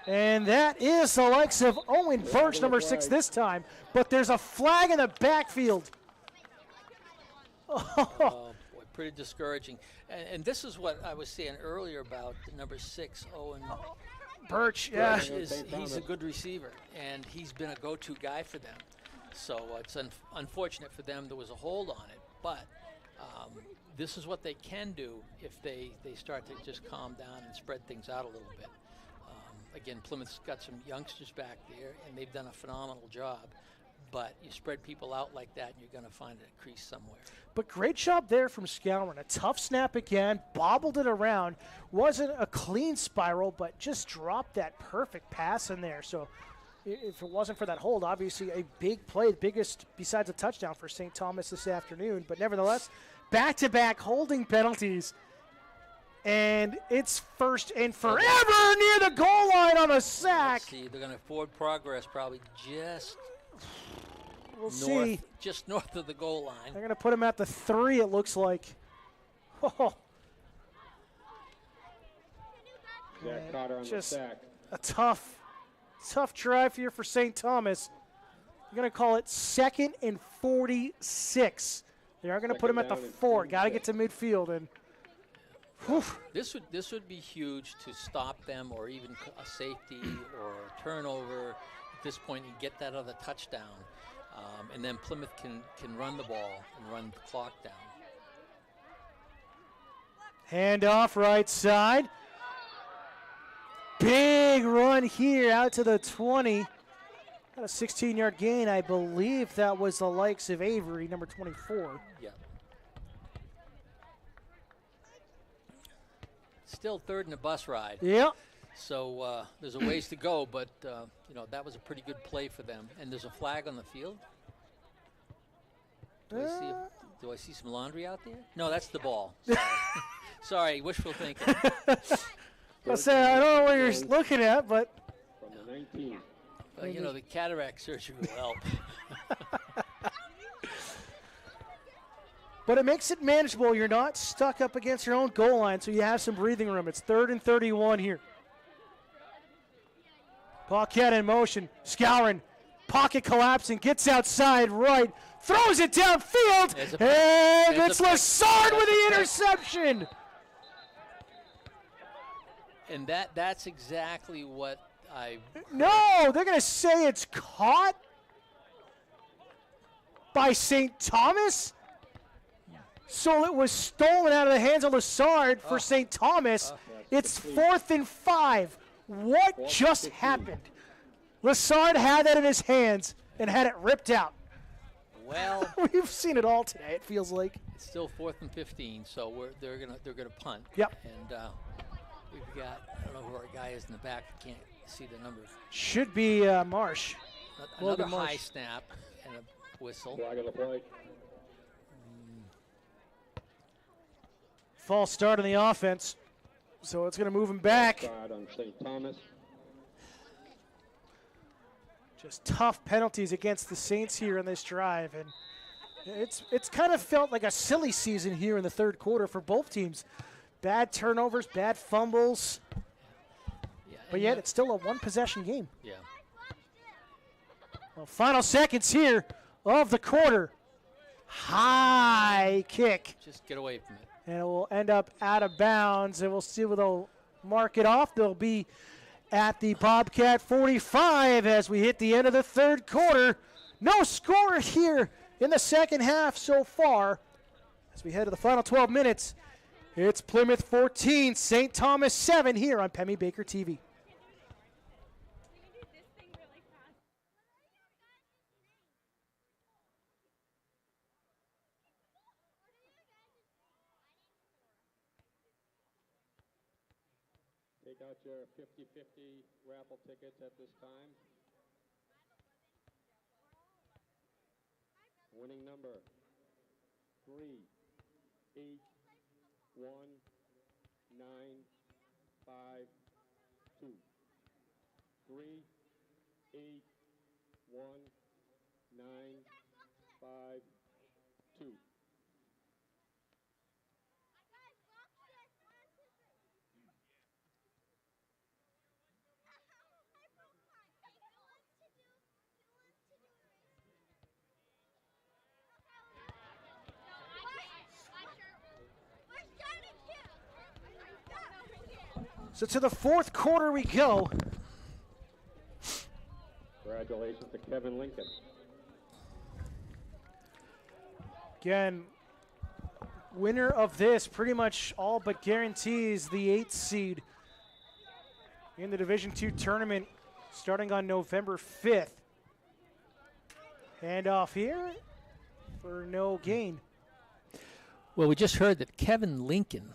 A: And that is the likes of Owen Birch, number 6 this time. But there's a flag in the backfield.
B: Oh, boy, pretty discouraging. And this is what I was saying earlier about the number 6, Owen
A: Birch, yeah.
B: Birch he's a good receiver, and he's been a go-to guy for them. So it's unfortunate for them there was a hold on it, but this is what they can do if they start to just calm down and spread things out a little bit. Again, Plymouth's got some youngsters back there, and they've done a phenomenal job. But you spread people out like that, and you're going to find a crease somewhere.
A: But great job there from Scourin. A tough snap again, bobbled it around. Wasn't a clean spiral, but just dropped that perfect pass in there. So if it wasn't for that hold, obviously a big play, the biggest besides a touchdown for St. Thomas this afternoon. But nevertheless, back-to-back holding penalties. And it's first and forever near the goal line on a sack.
B: Let's see, they're going to forward progress probably just just north of the goal line.
A: They're going to put him at the 3, it looks like. Oh.
C: Jack Carter on the
A: Just
C: sack.
A: a tough drive here for St. Thomas. You're going to call it 2nd and 46. They are going to put him at the 4. Got to get to midfield. And
B: this would be huge to stop them, or even a safety or a turnover at this point and get that other touchdown. And then Plymouth can run the ball and run the clock down.
A: hand off right side. Big run here out to the 20. Got a 16-yard gain. I believe that was the likes of Avery, number 24.
B: Yeah. Still third in the bus ride.
A: Yep.
B: So there's a ways to go, but that was a pretty good play for them. And there's a flag on the field. Do I see some laundry out there? No, that's the ball. Sorry, sorry, wishful thinking.
A: I don't know what you're looking at, but
C: From the 19.
B: The cataract surgery will help.
A: But it makes it manageable. You're not stuck up against your own goal line, so you have some breathing room. It's 3rd and 31 here. Paquette in motion. Scourin. Pocket collapsing. Gets outside right. Throws it downfield. And it's Lassard with the interception.
B: And that's exactly what
A: No, they're going to say it's caught by St. Thomas. So it was stolen out of the hands of Lassard for St. Thomas. It's 4th and 5. What just happened? Lassard had that in his hands and had it ripped out.
B: Well,
A: we've seen it all today. It feels like
B: it's still 4th and 15, so they're gonna punt.
A: Yep.
B: And we've got, I don't know who our guy is in the back. I can't see the numbers.
A: Should be Marsh.
B: Another
A: Marsh.
B: high snap and a whistle.
C: Flag on the play.
A: False start on the offense, so it's going to move him back.
C: Side on St. Thomas.
A: Just tough penalties against the Saints here in this drive, and it's kind of felt like a silly season here in the third quarter for both teams. Bad turnovers, bad fumbles, but yet it's still a one-possession game.
B: Yeah.
A: Well, final seconds here of the quarter. High kick.
B: Just get away from it.
A: And it will end up out of bounds, and we'll see where they'll mark it off. They'll be at the Bobcat 45 as we hit the end of the third quarter. No score here in the second half so far. As we head to the final 12 minutes, it's Plymouth 14, St. Thomas 7 here on Pemmy Baker TV.
C: Take out your 50-50 raffle tickets at this time. Winning number 3, 8, 1, 9, 5, 2. 3, 8, 1, 9, 5, 2.
A: So to the fourth quarter we go.
C: Congratulations to Kevin Lincoln.
A: Again, winner of this pretty much all but guarantees the 8th seed in the Division II tournament starting on November 5th. Handoff here for no gain.
B: Well, we just heard that Kevin Lincoln,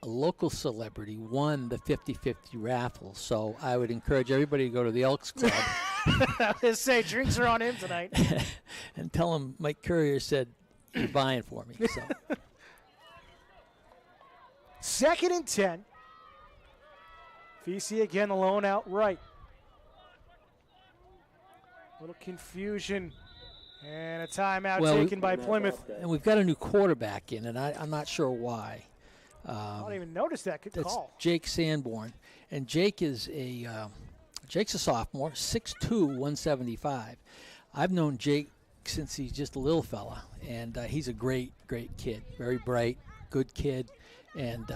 B: a local celebrity, won the 50-50 raffle. So I would encourage everybody to go to the Elks Club.
A: I was going to say, drinks are on him tonight.
B: And tell him Mike Courier said you're buying for me. So.
A: 2nd and 10. VC again alone outright. Little confusion and a timeout taken by Plymouth.
B: And we've got a new quarterback in, and I'm not sure why.
A: I don't even notice that. Good
B: That's
A: call.
B: Jake Sanborn. And Jake is Jake's a sophomore, 6'2", 175. I've known Jake since he's just a little fella, and he's a great, great kid. Very bright, good kid, and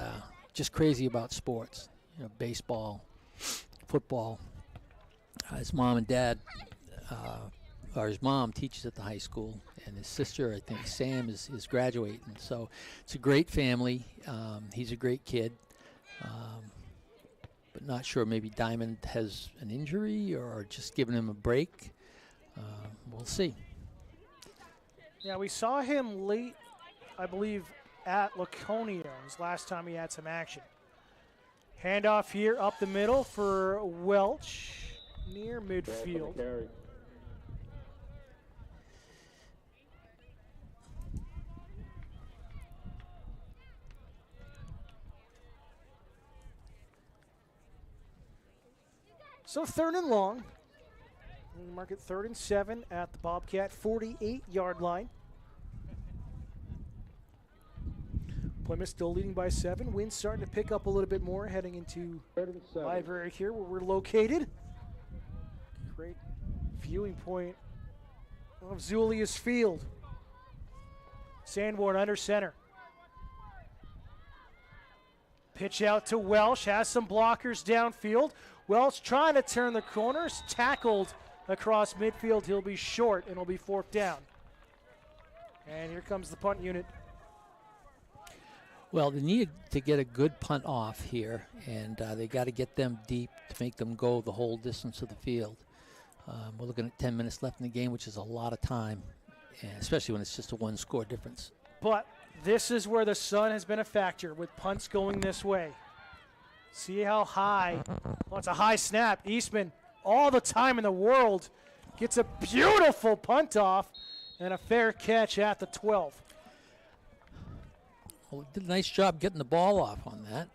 B: just crazy about sports. You know, baseball, football. His mom and dad, or his mom teaches at the high school, and his sister, I think Sam, is graduating. So it's a great family. He's a great kid. But not sure, maybe Diamond has an injury or just giving him a break. We'll see.
A: Yeah, we saw him late, I believe, at Laconia. It was last time he had some action. Handoff here up the middle for Welch near midfield. So 3rd and long. We mark it 3rd and 7 at the Bobcat 48-yard line. Plymouth still leading by 7. Wind's starting to pick up a little bit more heading into library here where we're located. Great viewing point of Zulius Field. Sanborn under center. Pitch out to Welsh, has some blockers downfield. Welsh trying to turn the corners, tackled across midfield. He'll be short and it'll be 4th down. And here comes the punt unit.
B: Well, they need to get a good punt off here, and they got to get them deep to make them go the whole distance of the field. We're looking at 10 minutes left in the game, which is a lot of time, and especially when it's just a 1-score difference.
A: But this is where the sun has been a factor with punts going this way. See how high. Oh, it's a high snap. Eastman, all the time in the world, gets a beautiful punt off and a fair catch at the 12.
B: Well, did a nice job getting the ball off on that.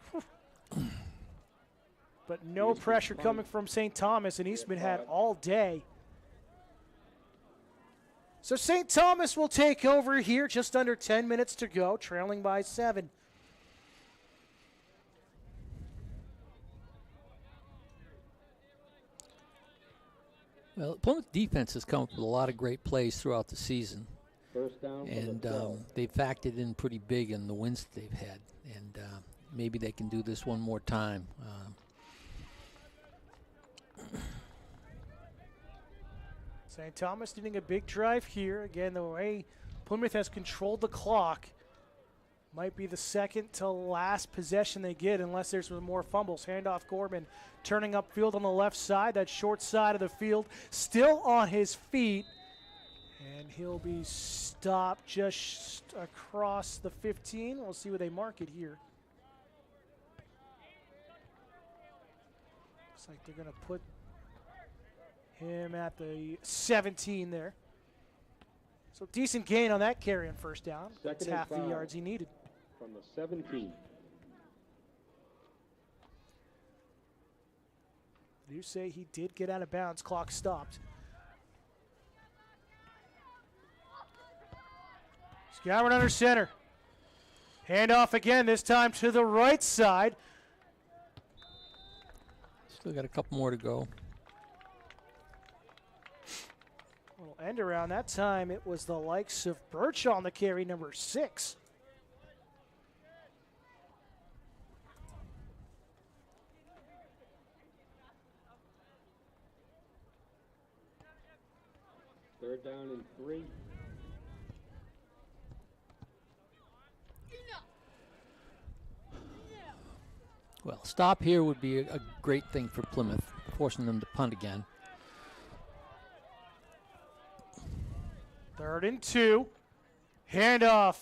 A: But no pressure coming from St. Thomas, and Eastman had all day. So St. Thomas will take over here, just under 10 minutes to go, trailing by 7.
B: Well, Plymouth defense has come up with a lot of great plays throughout the season. And they've factored in pretty big in the wins that they've had. And maybe they can do this one more time.
A: St. Thomas needing a big drive here. Again, the way Plymouth has controlled the clock, might be the second to last possession they get unless there's more fumbles. Handoff Gorman turning upfield on the left side, that short side of the field, still on his feet. And he'll be stopped just across the 15. We'll see where they mark it here. Looks like they're going to put him at the 17 there. So decent gain on that carry on 1st down. That's half the yards he needed.
C: From the number 17.
A: You say he did get out of bounds. Clock stopped. Scouring under center. Handoff again, this time to the right side.
B: Still got a couple more to go.
A: Little end around. That time it was the likes of Birch on the carry, number 6.
C: Third down and 3.
B: Well, stop here would be a great thing for Plymouth, forcing them to punt again.
A: 3rd and 2. Handoff.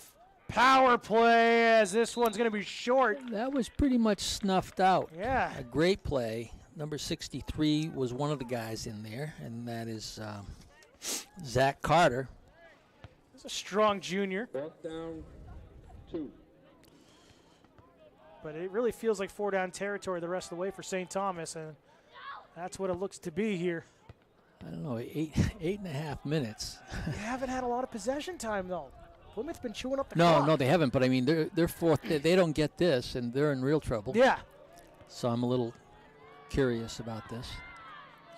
A: Power play as this one's going to be short.
B: That was pretty much snuffed out.
A: Yeah.
B: A great play. Number 63 was one of the guys in there, and that is Zach Carter.
A: He's a strong junior.
C: 4th down, 2.
A: But it really feels like 4-down territory the rest of the way for St. Thomas, and that's what it looks to be here.
B: I don't know, eight and a half minutes.
A: They haven't had a lot of possession time, though. Plymouth's been chewing up the
B: No,
A: clock.
B: no, they haven't. But I mean, they're fourth. They don't get this, and they're in real trouble.
A: Yeah.
B: So I'm a little curious about this.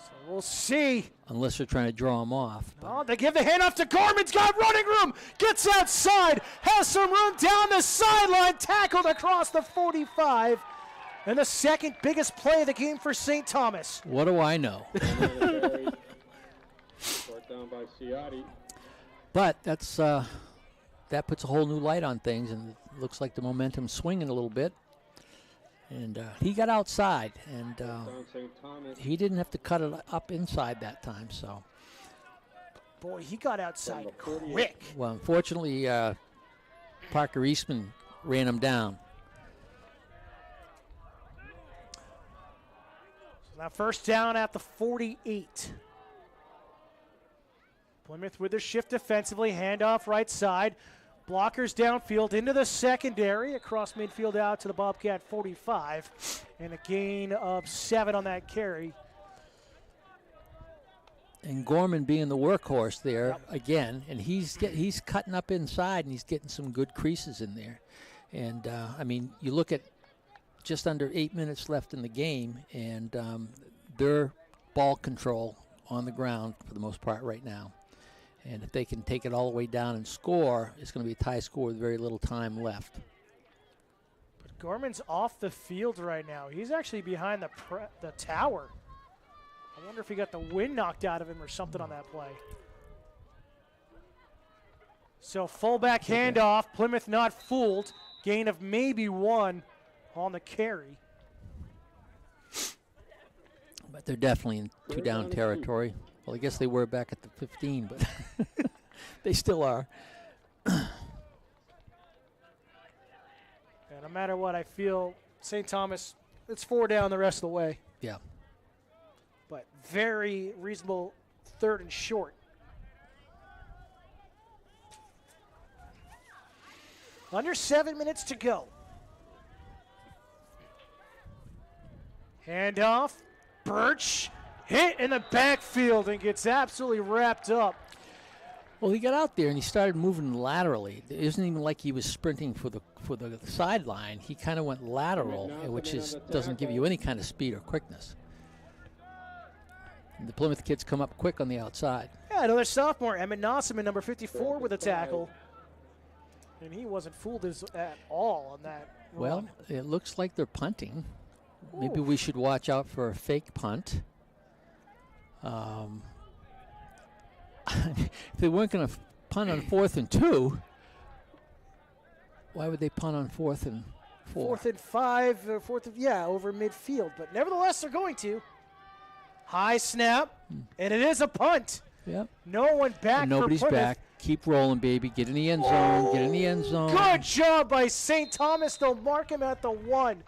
A: So we'll see.
B: Unless they're trying to draw them off.
A: Oh, they give the handoff to Gorman's got running room. Gets outside. Has some room down the sideline. Tackled across the 45. And the second biggest play of the game for St. Thomas.
B: What do I know?
C: Short down by Ciotti.
B: But that's that puts a whole new light on things, and it looks like the momentum's swinging a little bit. And he got outside, and
C: Down St. Thomas.
B: he didn't have to cut it up inside that time. So,
A: Boy, he got outside
C: Number 48.
A: quick.
B: well, unfortunately, Parker Eastman ran him down.
A: So now first down at the 48. Plymouth with their shift defensively. Handoff right side. Blockers downfield into the secondary. Across midfield out to the Bobcat 45. And a gain of 7 on that carry.
B: And Gorman being the workhorse there again, and he's cutting up inside, and he's getting some good creases in there. And I mean, you look at just under 8 minutes left in the game, and their ball control on the ground for the most part right now. And if they can take it all the way down and score, it's going to be a tie score with very little time left.
A: But Gorman's off the field right now. He's actually behind the tower. I wonder if he got the wind knocked out of him or something on that play. So fullback handoff. Plymouth not fooled. Gain of maybe 1 on the carry.
B: But they're definitely in
C: Third
B: two-down
C: down and 2.
B: territory. Well, I guess they were back at the 15, but they still are.
A: And no matter what, I feel St. Thomas, it's 4 down the rest of the way.
B: Yeah.
A: But very reasonable 3rd and short. Under 7 minutes to go. Handoff. Birch hit in the backfield and gets absolutely wrapped up.
B: Well, he got out there and he started moving laterally. It isn't even like he was sprinting for the sideline. He kind of went lateral, which doesn't give you any kind of speed or quickness. And the Plymouth kids come up quick on the outside.
A: Yeah, another sophomore, Emmett Nossaman, number 54, with a tackle. And he wasn't fooled at all on that
B: Well,
A: run.
B: it looks like they're punting. Maybe
A: Ooh.
B: we should watch out for a fake punt. If they weren't going to punt on 4th and 2, why would they punt on 4th and 4?
A: 4th and 5, or 4th and, over midfield. But nevertheless, they're going to. High snap, and it is a punt.
B: Yep.
A: No one back
B: And nobody's
A: for Plymouth.
B: back. Keep rolling, baby. Get in the end zone. Get in the end zone.
A: Good job by St. Thomas. They'll mark him at the 1.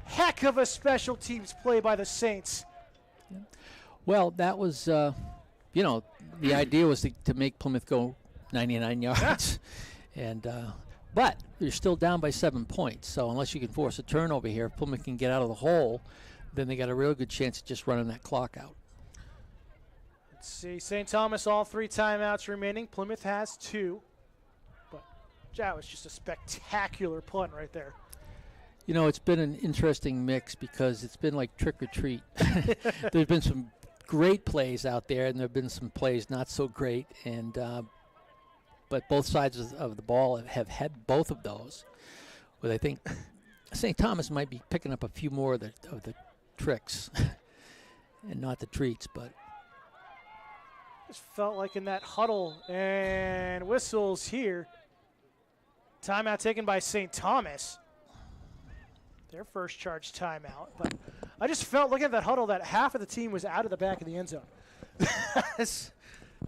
A: Heck of a special teams play by the Saints.
B: Well, that was, the idea was to make Plymouth go 99 yards. And But you're still down by 7 points. So unless you can force a turnover here, if Plymouth can get out of the hole, then they got a real good chance of just running that clock out.
A: Let's see. St. Thomas, all 3 timeouts remaining. Plymouth has 2. But that was just a spectacular punt right there.
B: You know, it's been an interesting mix because it's been like trick or treat. There's been some great plays out there, and there have been some plays not so great. And but both sides of the ball have had both of those. But I think St. Thomas might be picking up a few more of the tricks and not the treats. But
A: just felt like in that huddle, and whistles here. Timeout taken by St. Thomas. Their first charge timeout. But I just felt, looking at that huddle, that half of the team was out of the back of the end zone.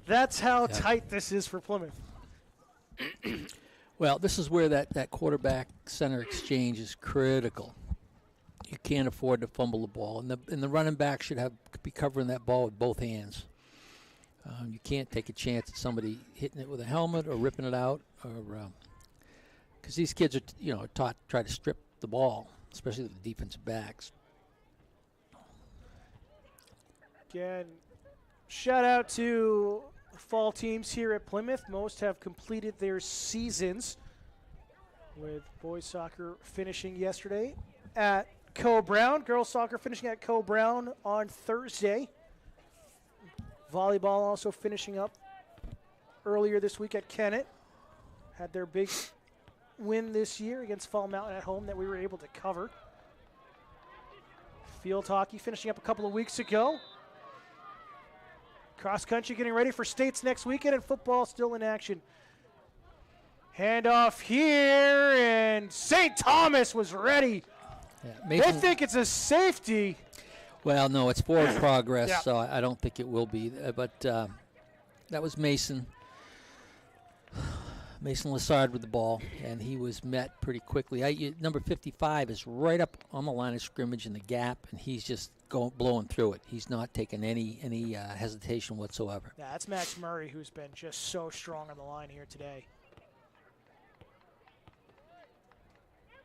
A: That's how tight this is for Plymouth.
B: Well, this is where that quarterback center exchange is critical. You can't afford to fumble the ball, and the running back should be covering that ball with both hands. You can't take a chance at somebody hitting it with a helmet or ripping it out, or because these kids are taught to try to strip the ball, especially the defensive backs.
A: Again, shout out to fall teams here at Plymouth. Most have completed their seasons, with boys soccer finishing yesterday at Co-Brown, girls soccer finishing at Co-Brown on Thursday. Volleyball also finishing up earlier this week at Kennett. Had their big win this year against Fall Mountain at home that we were able to cover. Field hockey finishing up a couple of weeks ago. Cross country getting ready for states next weekend, and football still in action. Handoff here, and St. Thomas was ready. They think it's a safety.
B: Well, no, it's forward progress, so I don't think it will be. But that was Mason. Mason Lassard with the ball, and he was met pretty quickly. Number 55 is right up on the line of scrimmage in the gap, and he's just blowing through it. He's not taking any hesitation whatsoever.
A: Yeah, that's Max Murray, who's been just so strong on the line here today.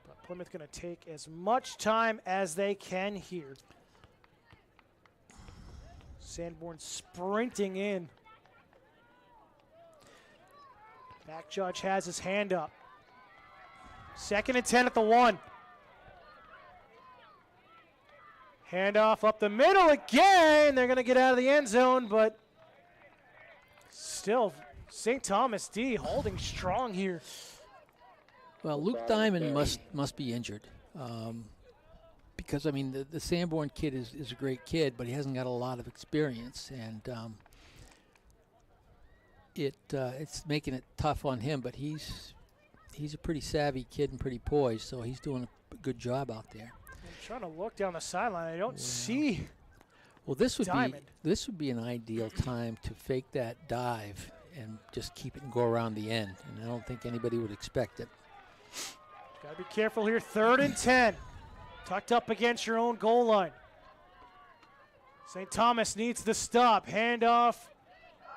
A: But Plymouth going to take as much time as they can here. Sanborn sprinting in. Back judge has his hand up. 2nd and 10 at the 1. Handoff up the middle again. They're going to get out of the end zone, but still St. Thomas D holding strong here.
B: Well, Luke Diamond must be injured. Because, I mean, the Sanborn kid is a great kid, but he hasn't got a lot of experience, and it's making it tough on him. But he's a pretty savvy kid and pretty poised, so he's doing a good job out there.
A: I'm trying to look down the sideline. I don't see.
B: Well, this would
A: Diamond.
B: be an ideal time to fake that dive and just keep it and go around the end, and I don't think anybody would expect it.
A: Got to be careful here. 3rd and 10. Tucked up against your own goal line. St. Thomas needs the stop. Handoff.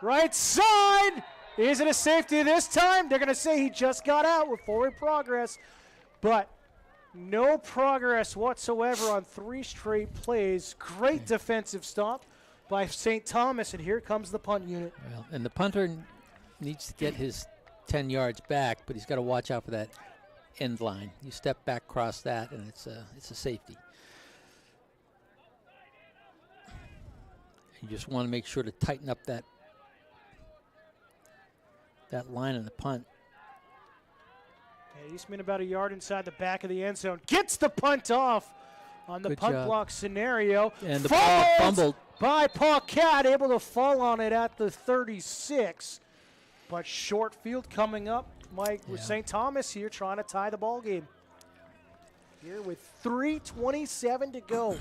A: Right side. Is it a safety this time? They're going to say he just got out with forward progress. But no progress whatsoever on 3 straight plays. Great defensive stop by St. Thomas. And here comes the punt unit.
B: Well, and the punter needs to get his 10 yards back, but he's got to watch out for that end line. You step back across that, and it's a safety. You just want to make sure to tighten up that line in the punt.
A: Eastman about a yard inside the back of the end zone. Gets the punt off on the
B: Good
A: punt
B: job.
A: block scenario.
B: And the ball fumbled
A: by Paquette, able to fall on it at the 36. But short field coming up, Mike, with St. Thomas here trying to tie the ball game. Here with 3:27 to go.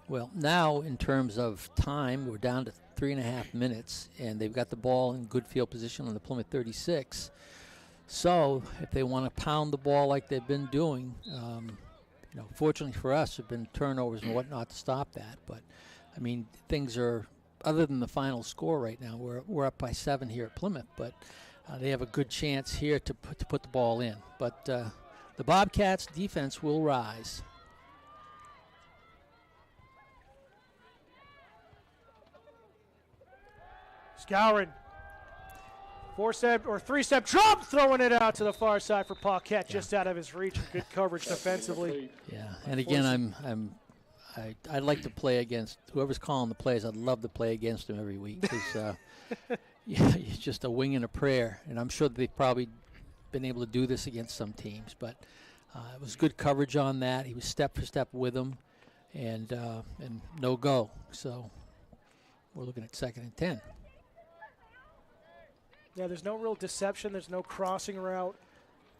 B: Well, now in terms of time, we're down to 3.5 minutes, and they've got the ball in good field position on the Plymouth 36. So if they want to pound the ball like they've been doing, fortunately for us, there have been turnovers and whatnot to stop that. But, I mean, things are, other than the final score right now, we're up by 7 here at Plymouth. But they have a good chance here to put the ball in. But the Bobcats' defense will rise.
A: Scouring. 4-step or 3-step drop, throwing it out to the far side for Paquette, just out of his reach. Good coverage defensively.
B: Yeah, and again, I'd like to play against whoever's calling the plays. I'd love to play against him every week because it's just a wing and a prayer. And I'm sure they've probably been able to do this against some teams, but it was good coverage on that. He was step for step with him, and no go. So we're looking at 2nd and 10.
A: Yeah, there's no real deception. There's no crossing route.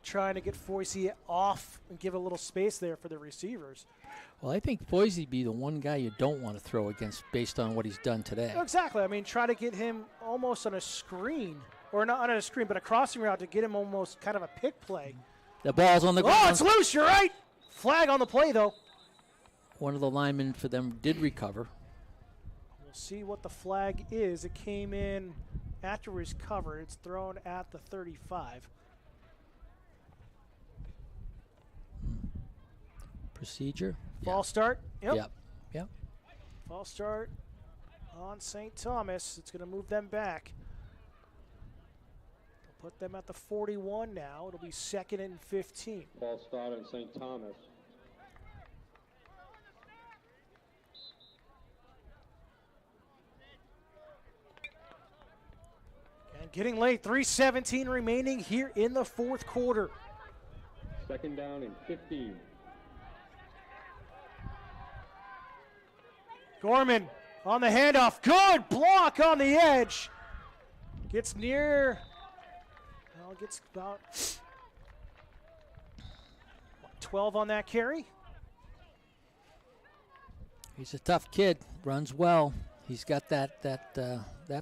A: Trying to get Foisey off and give a little space there for the receivers.
B: Well, I think Foisey be the one guy you don't want to throw against based on what he's done today.
A: Exactly. I mean, try to get him almost on a screen, or not on a screen, but a crossing route to get him almost kind of a pick play.
B: The ball's on the ground.
A: Oh, it's loose. You're right. Flag on the play, though.
B: One of the linemen for them did recover.
A: We'll see what the flag is. It came in after it was covered. It's thrown at the 35.
B: Procedure.
A: False start.
B: Yep.
A: False start on St. Thomas. It's going to move them back. They'll put them at the 41 now. It'll be 2nd and 15.
C: False start on St. Thomas.
A: And getting late. 3:17 remaining here in the 4th quarter.
C: 2nd down and 15.
A: Gorman on the handoff. Good block on the edge. Gets near. Well, gets about 12 on that carry.
B: He's a tough kid. Runs well. He's got that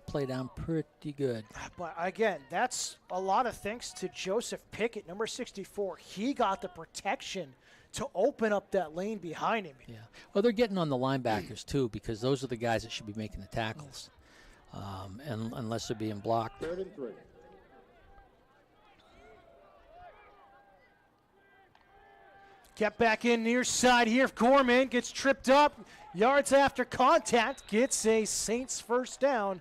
B: play down pretty good.
A: But again, that's a lot of thanks to Joseph Pickett, number 64. He got the protection to open up that lane behind him.
B: Yeah. Well, they're getting on the linebackers too, because those are the guys that should be making the tackles, and unless they're being blocked.
C: 3rd and 3.
A: Kept back in near side here. Gorman gets tripped up. Yards after contact. Gets a Saints first down.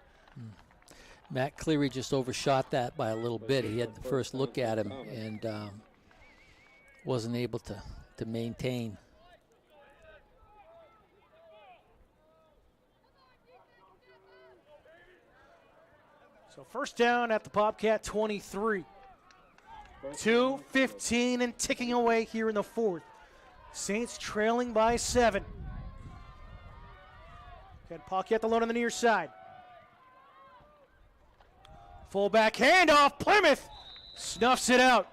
B: Matt Cleary just overshot that by a little bit. He had the first look at him and wasn't able to maintain.
A: So first down at the Bobcat 23. 2:15 and ticking away here in the 4th. Saints trailing by 7. Got Paquette alone on the near side. Fullback handoff. Plymouth snuffs it out.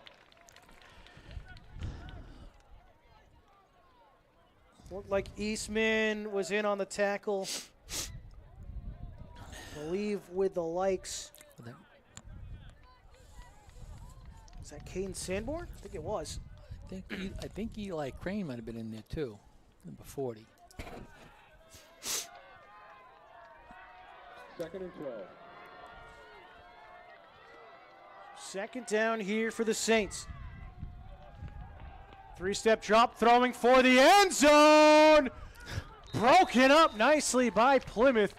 A: Looked like Eastman was in on the tackle. I believe with the likes. Is that Caden Sanborn? I think it was.
B: I think Eli Crane might have been in there too, number 40.
C: 2nd and 12.
A: 2nd down here for the Saints. 3-step drop, throwing for the end zone. Broken up nicely by Plymouth.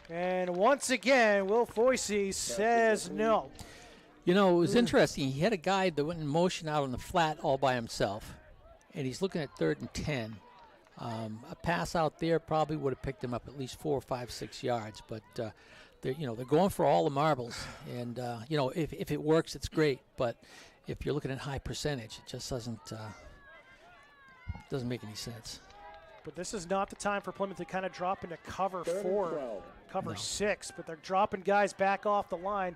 A: And once again, Will Foisey says no.
B: You know, it was interesting. He had a guy that went in motion out on the flat all by himself, and he's looking at 3rd and 10. A pass out there probably would have picked him up at least 4, 5, 6 yards. But they're going for all the marbles, and if it works, it's great. But if you're looking at high percentage, it just doesn't make any sense.
A: But this is not the time for Plymouth to kind of drop into cover 4, cover 6. But they're dropping guys back off the line.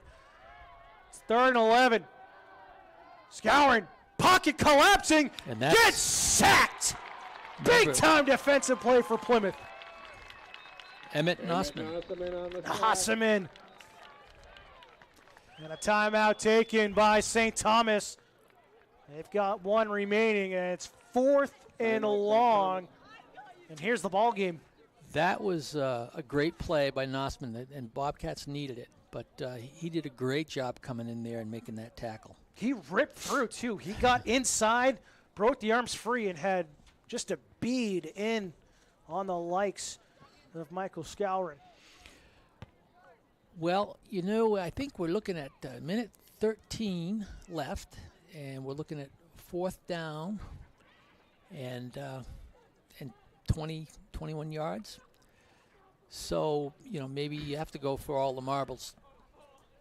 A: It's 3rd and 11. Scouring, pocket collapsing, gets sacked. Big time defensive play for Plymouth.
B: Emmett Nossman.
A: Hassaman. And a timeout taken by St. Thomas. They've got 1 remaining, and it's 4th and long. And here's the ball game.
B: That was a great play by Nossman, and Bobcats needed it. but he did a great job coming in there and making that tackle.
A: He ripped through, too. He got inside, broke the arms free, and had just a bead in on the likes of Michael Scourin.
B: Well, I think we're looking at minute 13 left, and we're looking at 4th down and 21 yards. So, maybe you have to go for all the marbles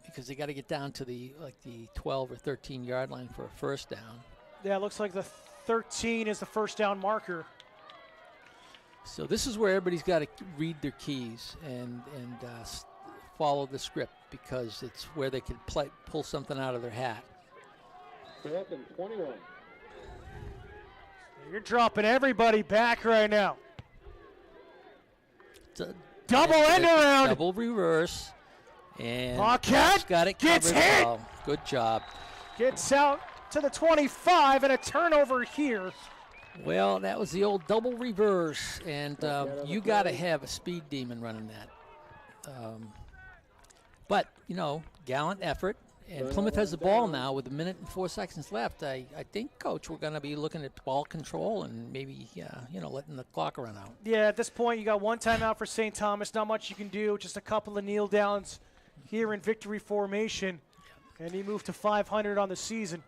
B: because they got to get down to the 12 or 13 yard line for a first down.
A: Yeah, it looks like the 13 is the first down marker.
B: So this is where everybody's got to read their keys and follow the script because it's where they can pull something out of their hat.
C: 4th and 21.
A: You're dropping everybody back right now.
B: It's a
A: Double end around.
B: Double reverse. And
A: Pocket
B: got it
A: gets
B: covered
A: hit.
B: well. Good job.
A: Gets out to the 25 and a turnover here.
B: Well, that was the old double reverse, and you got to have a speed demon running that. But, gallant effort. And Plymouth has the ball now with 1 minute and 4 seconds left. I think, Coach, we're going to be looking at ball control and maybe, letting the clock run out.
A: Yeah, at this point, you got one timeout for St. Thomas. Not much you can do. Just a couple of kneel downs here in victory formation. And he moved to 500 on the season.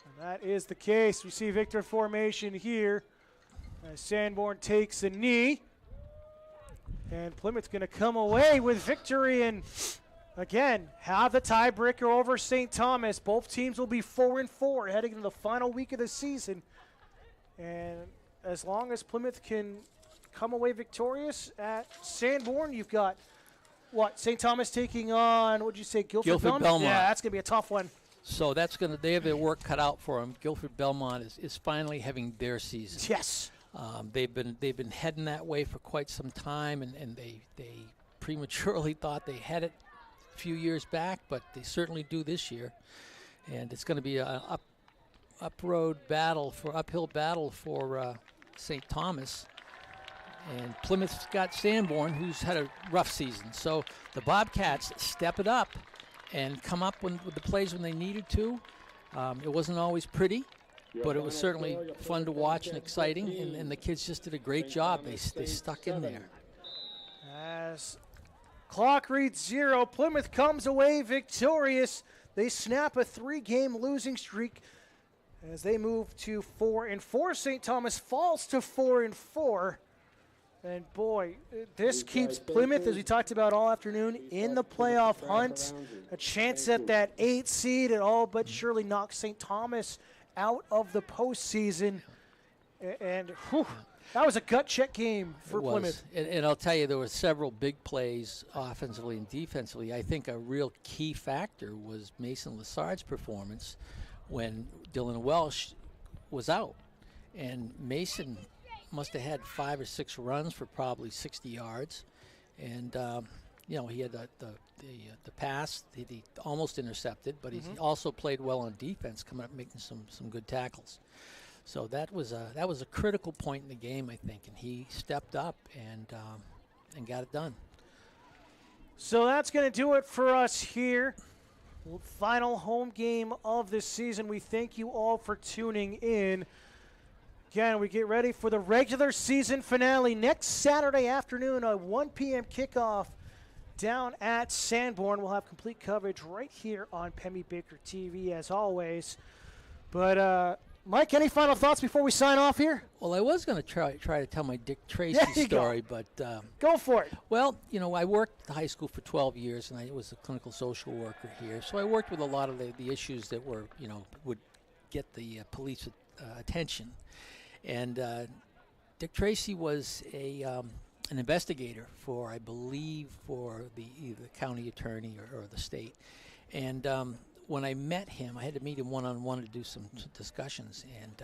A: And that is the case. We see victory formation here as Sanborn takes a knee. And Plymouth's going to come away with victory and, again, have the tiebreaker over St. Thomas. Both teams will be 4-4 heading into the final week of the season. And as long as Plymouth can come away victorious at Sanborn, you've got, St. Thomas taking on, what'd you say, Guilford
B: Belmont?
A: Yeah, that's going to be a tough one.
B: So they have their work cut out for them. Guilford Belmont is finally having their season.
A: Yes.
B: They've been heading that way for quite some time, and they prematurely thought they had it a few years back, but they certainly do this year. And it's going to be an uphill battle for St. Thomas. And Plymouth's got Sanborn, who's had a rough season. So the Bobcats step it up and come up with the plays when they needed to. It wasn't always pretty. But it was certainly fun to watch and exciting, and the kids just did a great job. They stuck in there.
A: As clock reads 0, Plymouth comes away victorious. They snap a 3-game losing streak as they move to 4-4. St. Thomas falls to 4-4. And boy, this keeps Plymouth, as we talked about all afternoon, in the playoff hunt. A chance at that 8 seed. It all but surely knocks St. Thomas out of the postseason, and that was a gut check game for Plymouth.
B: And I'll tell you, there were several big plays offensively and defensively. I think a real key factor was Mason Lassard's performance when Dylan Welsh was out. And Mason must have had 5 or 6 runs for probably 60 yards. And, he had the pass that he almost intercepted, but he also played well on defense, coming up making some good tackles. So that was a critical point in the game, I think, and he stepped up and got it done.
A: So that's going to do it for us here. Final home game of the season. We thank you all for tuning in. Again, we get ready for the regular season finale next Saturday afternoon, a 1 p.m. kickoff down at Sanborn. We'll have complete coverage right here on Pemmy Baker TV as always. But Mike, any final thoughts before we sign off here?
B: Well, I was going to try to tell my Dick Tracy story, but
A: go for it.
B: Well, I worked at the high school for 12 years, and I was a clinical social worker here. So I worked with a lot of the issues that were, would get the police attention. And Dick Tracy was an investigator for, I believe, for either the county attorney or the state. And when I met him, I had to meet him one-on-one to do some discussions. And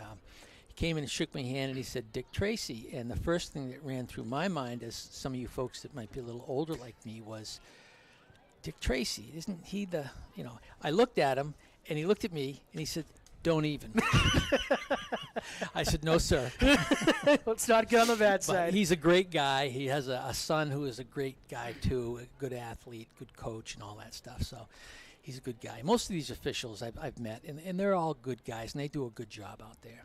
B: he came in and shook my hand, and he said, Dick Tracy. And the first thing that ran through my mind, as some of you folks that might be a little older like me, was, Dick Tracy, isn't he the, I looked at him, and he looked at me, and he said, don't even. I said, no, sir.
A: Let's not get on the bad
B: But
A: side.
B: he's a great guy. He has a son who is a great guy, too, a good athlete, good coach, and all that stuff. So he's a good guy. Most of these officials I've met, and they're all good guys, and they do a good job out there.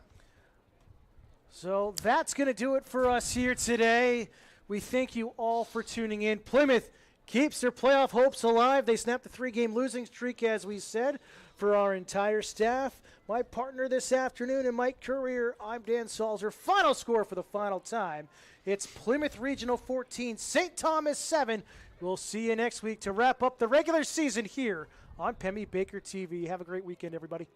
A: So that's going to do it for us here today. We thank you all for tuning in. Plymouth keeps their playoff hopes alive. They snapped the 3-game losing streak, as we said, for our entire staff. My partner this afternoon and Mike Courier, I'm Dan Salzer. Final score for the final time. It's Plymouth Regional 14, St. Thomas 7. We'll see you next week to wrap up the regular season here on Pemmy Baker TV. Have a great weekend, everybody.